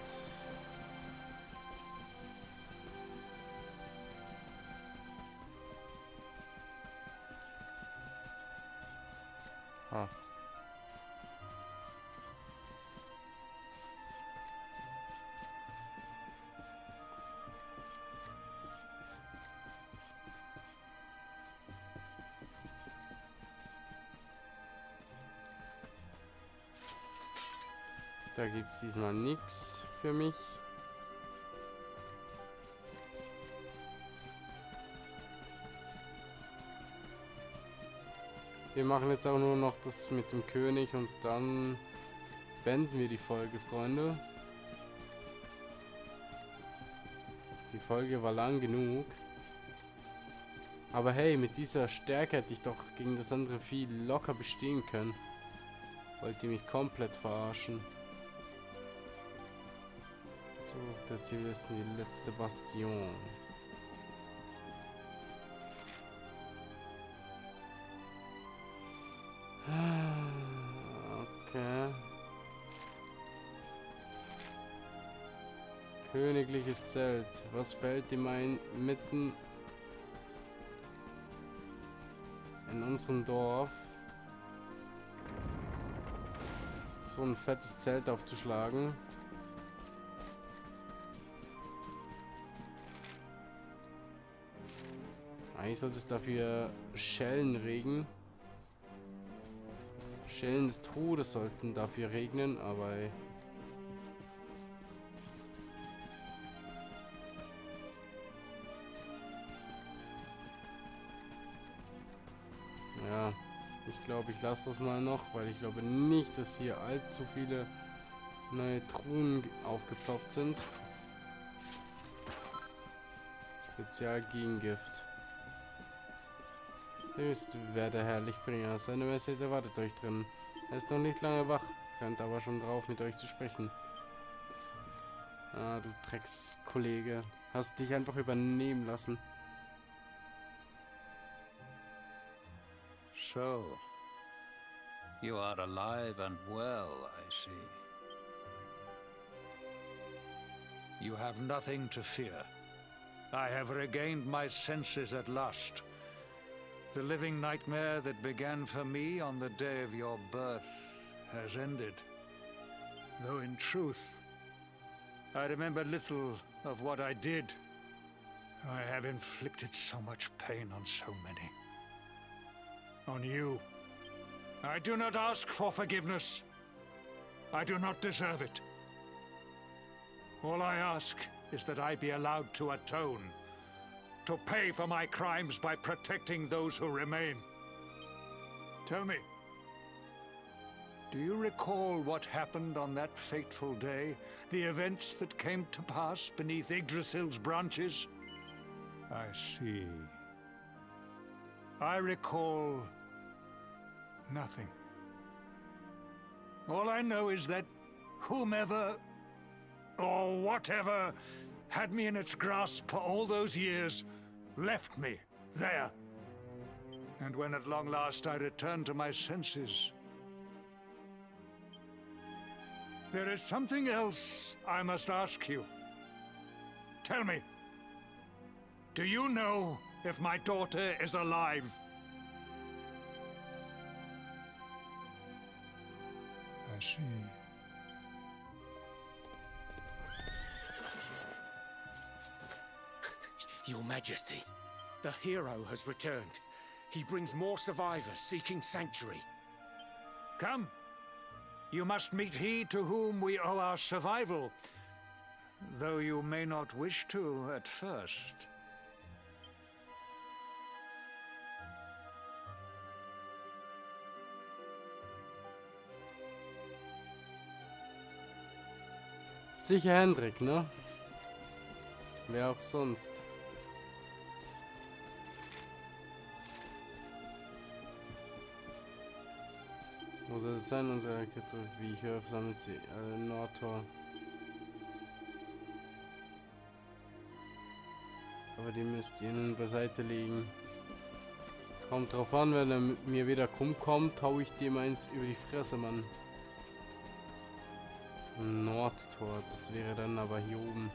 Ah. Da gibt es diesmal nichts für mich. Wir machen jetzt auch nur noch das mit dem König und dann beenden wir die Folge, Freunde. Die Folge war lang genug. Aber hey, mit dieser Stärke hätte ich doch gegen das andere Vieh locker bestehen können. Wollt ihr mich komplett verarschen? So, das hier ist die letzte Bastion. Okay. Königliches Zelt. Was fällt ihm ein mitten in unserem Dorf? So ein fettes Zelt aufzuschlagen. Eigentlich sollte es dafür Schellen regnen. Schellen des Todes sollten dafür regnen, aber ja, ich glaube, ich lasse das mal noch, weil ich glaube nicht, dass hier allzu viele neue Truhen aufgeploppt sind. Spezial Gegengift. Höchst wer der Herrlichbringer. Seine Message erwartet euch drin. Er ist noch nicht lange wach, rennt aber schon drauf, mit euch zu sprechen. Ah, du Dreckskollege. Hast dich einfach übernehmen lassen. So, you are alive and well, I see. You have nothing to fear. I have regained my senses at last. The living nightmare that began for me on the day of your birth has ended. Though in truth, I remember little of what I did. I have inflicted so much pain on so many. On you. I do not ask for forgiveness. I do not deserve it. All I ask is that I be allowed to atone. To pay for my crimes by protecting those who remain. Tell me, do you recall what happened on that fateful day? The events that came to pass beneath Yggdrasil's branches? I see. I recall nothing. All I know is that whomever or whatever had me in its grasp for all those years left me there. And when at long last I returned to my senses, there is something else I must ask you. Tell me, do you know if my daughter is alive? I see. Your Majesty, the hero has returned. He brings more survivors seeking sanctuary. Come. You must meet he to whom we owe our survival, though you may not wish to at first. Sicher Hendrik, ne? Wer auch sonst. Wo soll es sein? Unsere Kette, wie ich höre, sammelt sie Nordtor. Aber die müsst ihr nun beiseite legen. Kommt drauf an, wenn er mit mir wieder rumkommt, hau ich dem eins über die Fresse, Mann. Nordtor, das wäre dann aber hier oben.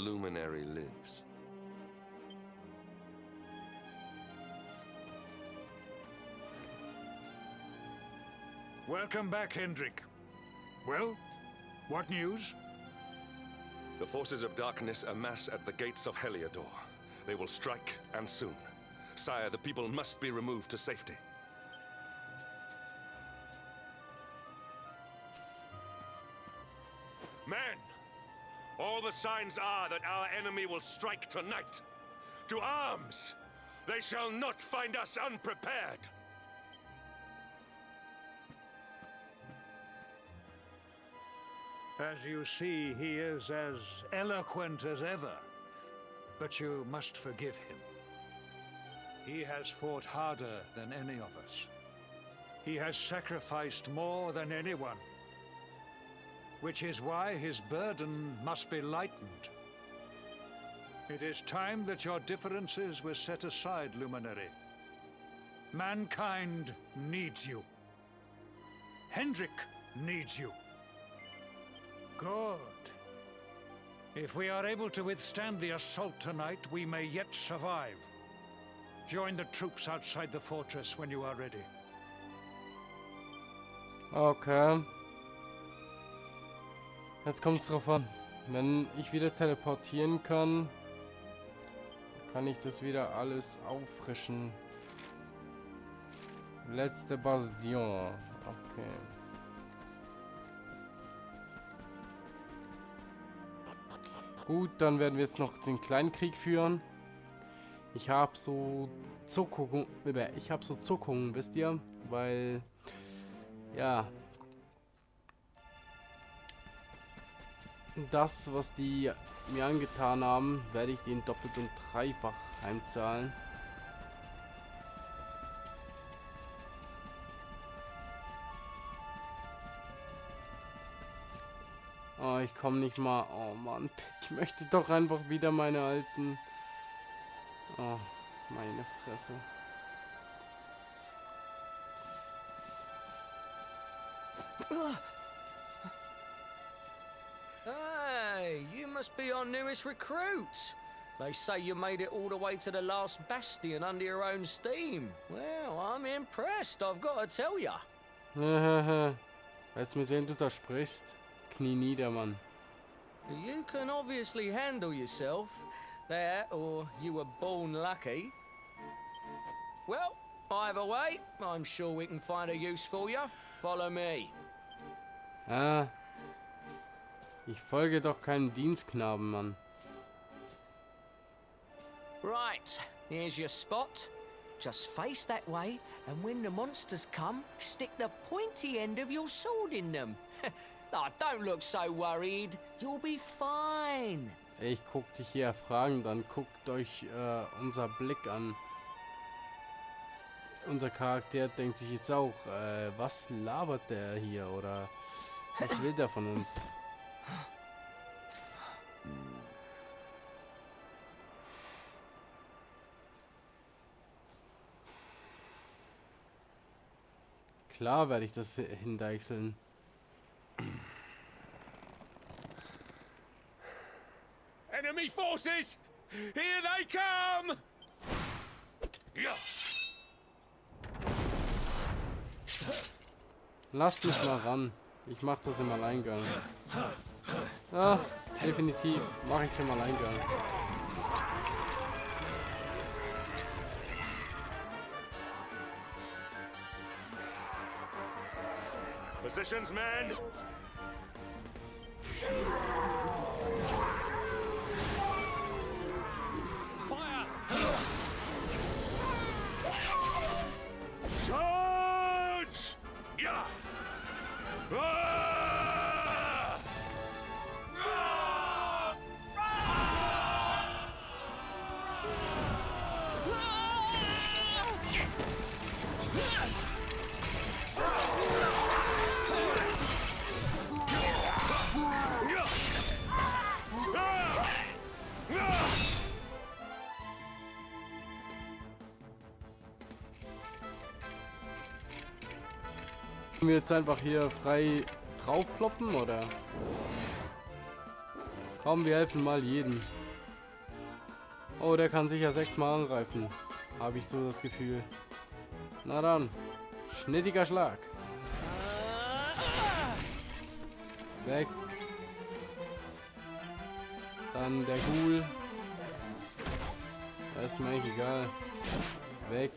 luminary lives. Welcome back, Hendrik. Well, what news? The forces of darkness amass at the gates of Heliodor. They will strike, and soon. Sire, the people must be removed to safety. Men! All the signs are that our enemy will strike tonight. To arms! They shall not find us unprepared! As you see, he is as eloquent as ever. But you must forgive him. He has fought harder than any of us. He has sacrificed more than anyone. Which is why his burden must be lightened. It is time that your differences were set aside, Luminary. Mankind needs you. Hendrik needs you. Good. If we are able to withstand the assault tonight, we may yet survive. Join the troops outside the fortress when you are ready. Okay. Jetzt kommt es drauf an. Wenn ich wieder teleportieren kann, kann ich das wieder alles auffrischen. Letzte Bastion. Okay. Gut, dann werden wir jetzt noch den kleinen Krieg führen. Ich habe so Zuckungen, wisst ihr? Weil, ja, das, was die mir angetan haben, werde ich denen doppelt und dreifach heimzahlen. Oh, ich komme nicht mal. Oh Mann, ich möchte doch einfach wieder meine alten... Oh, meine Fresse. Hey, you must be our newest recruit. They say you made it all the way to the last bastion under your own steam. Well, I'm impressed, I've got to tell ya. Weißt du, mit wem du da sprichst? Knie nieder, Mann. You can obviously handle yourself. That, or you were born lucky. Well, either way, I'm sure we can find a use for you. Follow me. Ah. Ich folge doch keinem Dienstknaben, Mann. Right, here's your spot. Just face that way, and when the monsters come, stick the pointy end of your sword in them. Oh, don't look so worried. You'll be fine. Ich guck dich hier fragend an. Guckt euch unser Blick an. Unser Charakter denkt sich jetzt auch, was labert der hier? Oder was will der von uns? Klar werde ich das hindeichseln. Enemy forces! Here they come! Lasst mich mal ran. Ich mach das im Alleingang. Ja, definitiv mache ich im Alleingang. Positions, men! Charge! Yeah! Wir jetzt einfach hier frei draufkloppen, oder? Komm, wir helfen mal jedem. Oh, der kann sicher 6-mal angreifen. Habe ich so das Gefühl. Na dann. Schnittiger Schlag. Weg. Dann der Ghoul. Das ist mir eigentlich egal. Weg.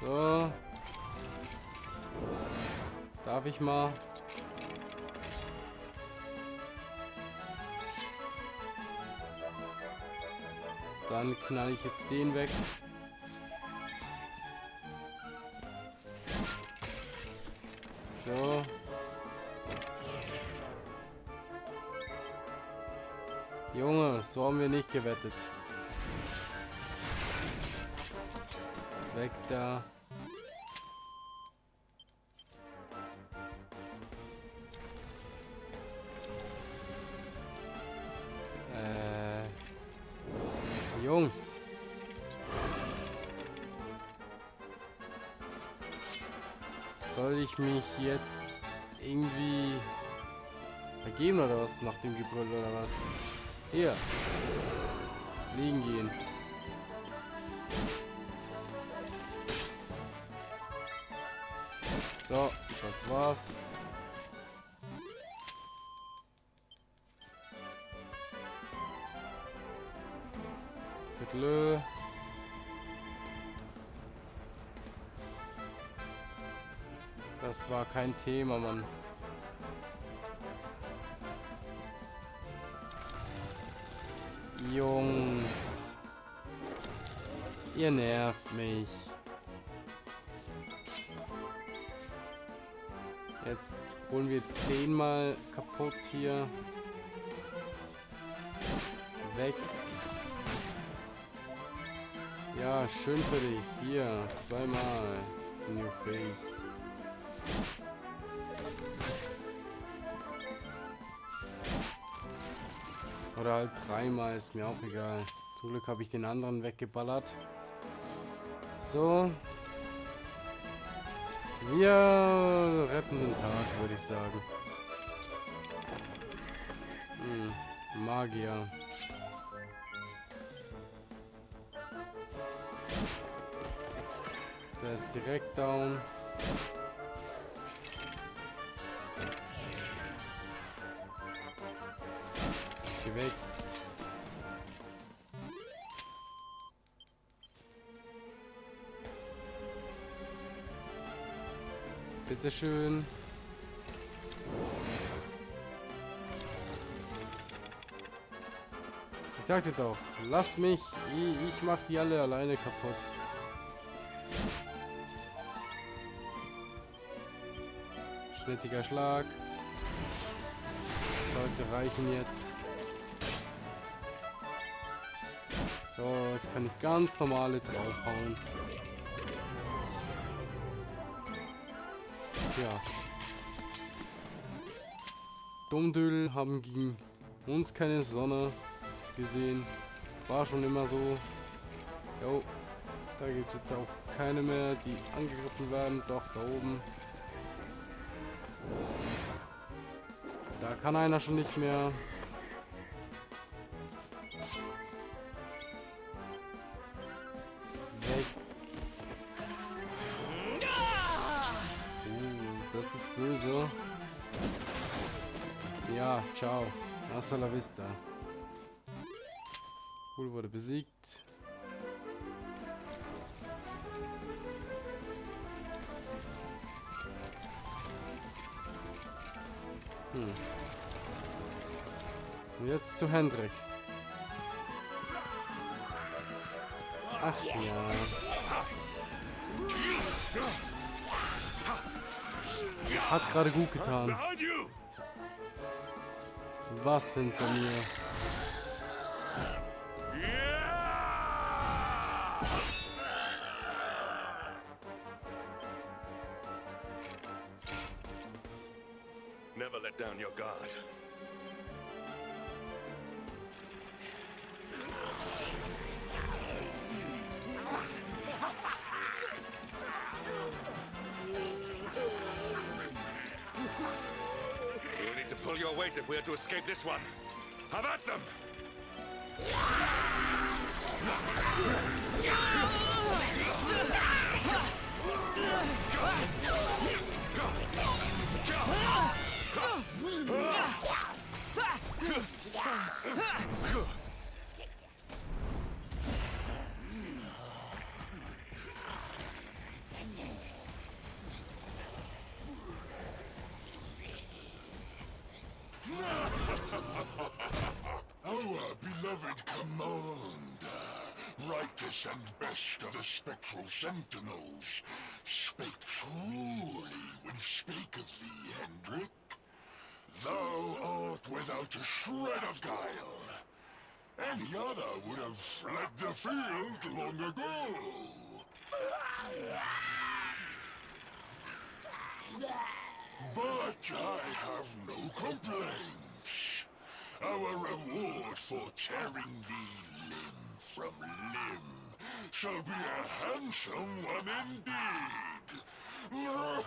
So. Darf ich mal? Dann knall ich jetzt den weg. So. Junge, so haben wir nicht gewettet. Weg da. Jungs. Soll ich mich jetzt irgendwie ergeben oder was nach dem Gebrüll oder was? Hier. Liegen gehen. So, das war's. Glö. Das war kein Thema, Mann. Jungs. Ihr nervt mich. Jetzt holen wir den mal kaputt hier. Weg. Ja, schön für dich. Hier, 2-mal in your face. Oder halt 3-mal, ist mir auch egal. Zum Glück habe ich den anderen weggeballert. So. Wir retten den Tag, würde ich sagen. Magier. Der ist direkt down. Geh weg. Bitteschön. Ich sagte doch, lass mich. Ich mach die alle alleine kaputt. Schnittiger Schlag. Sollte reichen jetzt. So, jetzt kann ich ganz normale draufhauen. Tja. Dummdödel haben gegen uns keine Sonne gesehen. War schon immer so. Jo, da gibt es jetzt auch keine mehr, die angegriffen werden. Doch, da oben. Da kann einer schon nicht mehr. Weg. Das ist böse. Ja, ciao. Hasta la vista. Cool wurde besiegt. Und jetzt zu Hendrik. Ach ja. Hat gerade gut getan. Was hinter mir? Never let down your guard. pull your weight if we are to escape this one. Have at them! Our beloved commander, brightest and best of the spectral sentinels, spake truly when spaketh thee, Hendrik. Thou art without a shred of guile. Any other would have fled the field long ago. But I have no complaints. Our reward for tearing thee limb from limb shall be a handsome one indeed. Well,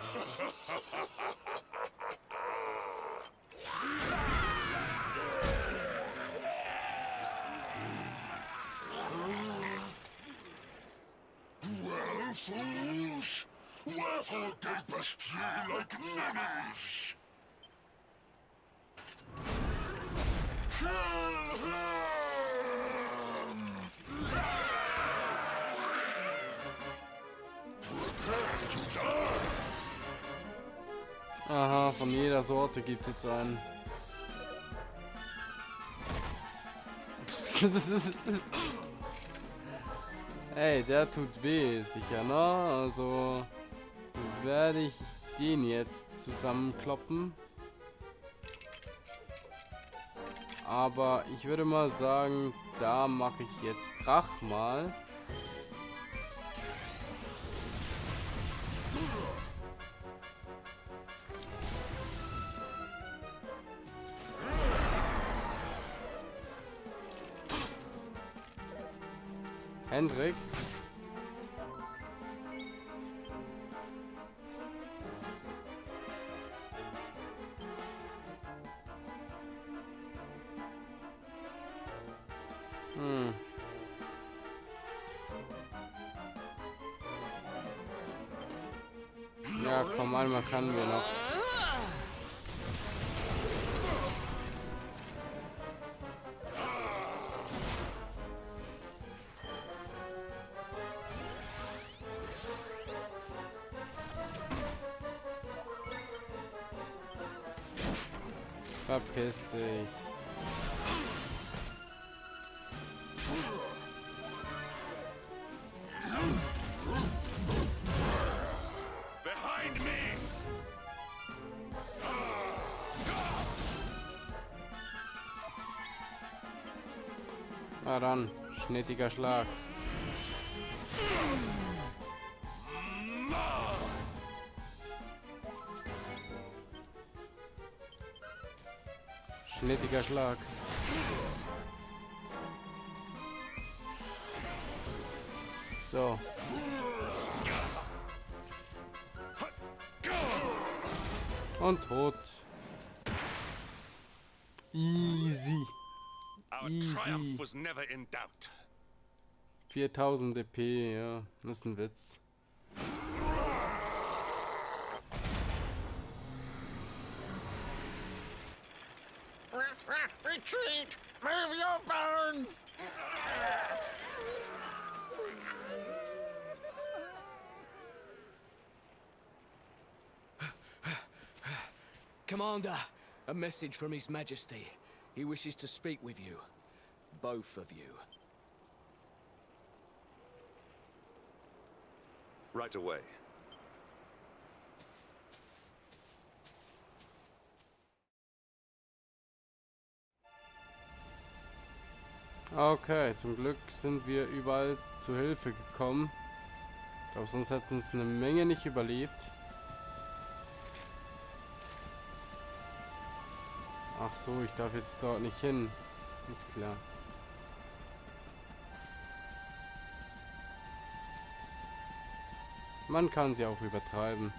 fools, wherefore gapest ye like ninnies? Kill him! Prepare to die! Aha, von jeder Sorte gibt es jetzt einen. Ey, der tut weh, sicher, ne? Also werde ich den jetzt zusammenkloppen. Aber ich würde mal sagen, da mache ich jetzt Krach mal. Hendrik. Ja, komm, einmal können wir noch. Verpiss dich. Behind me! Na dann, schnittiger Schlag. Schnittiger Schlag. So. Und tot. Easy. Easy. 4000 DP, ja. Das ist ein Witz. Retreat! Move your bones! Commander, a message from His Majesty. He wishes to speak with you. Both of you. Right away. Okay, zum Glück sind wir überall zu Hilfe gekommen. Ich glaube, sonst hätten es eine Menge nicht überlebt. Ach so, ich darf jetzt dort nicht hin. Ist klar. Man kann sie auch übertreiben.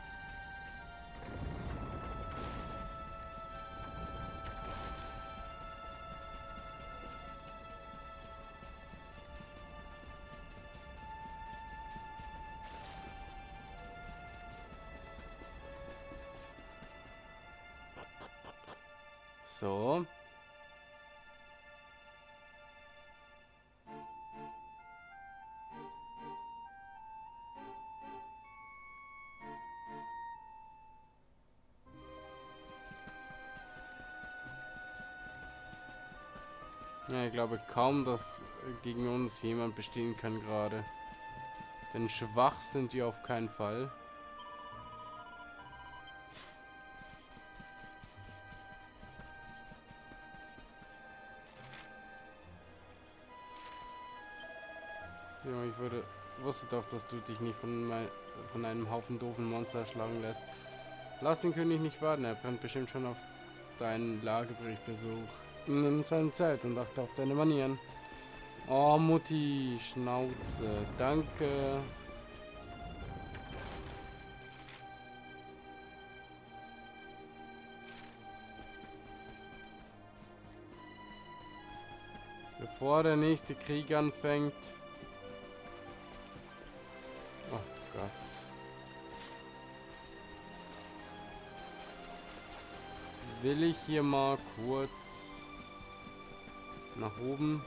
So. Ja, ich glaube kaum, dass gegen uns jemand bestehen kann gerade. Denn schwach sind wir auf keinen Fall. Ja, wusste doch, dass du dich nicht von einem Haufen doofen Monster erschlagen lässt. Lass den König nicht warten, er brennt bestimmt schon auf deinen Lageberichtbesuch. Nimm seine Zeit und achte auf deine Manieren. Oh, Mutti, Schnauze, danke. Bevor der nächste Krieg anfängt. Oh Gott. Will ich hier mal kurz nach oben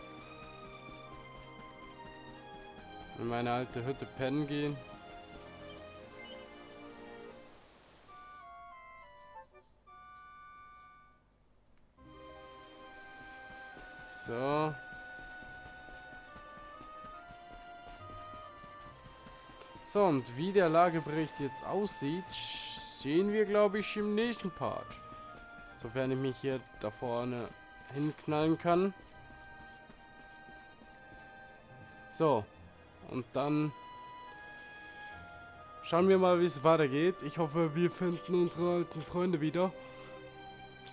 in meine alte Hütte pennen gehen. So. So, und wie der Lagebericht jetzt aussieht, sehen wir, glaube ich, im nächsten Part. Sofern ich mich hier da vorne hinknallen kann. So. Und dann schauen wir mal, wie es weitergeht. Ich hoffe, wir finden unsere alten Freunde wieder.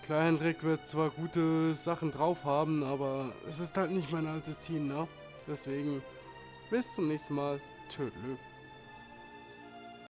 Klar, Hendrik wird zwar gute Sachen drauf haben, aber es ist halt nicht mein altes Team, ne? Deswegen bis zum nächsten Mal. Tschüss.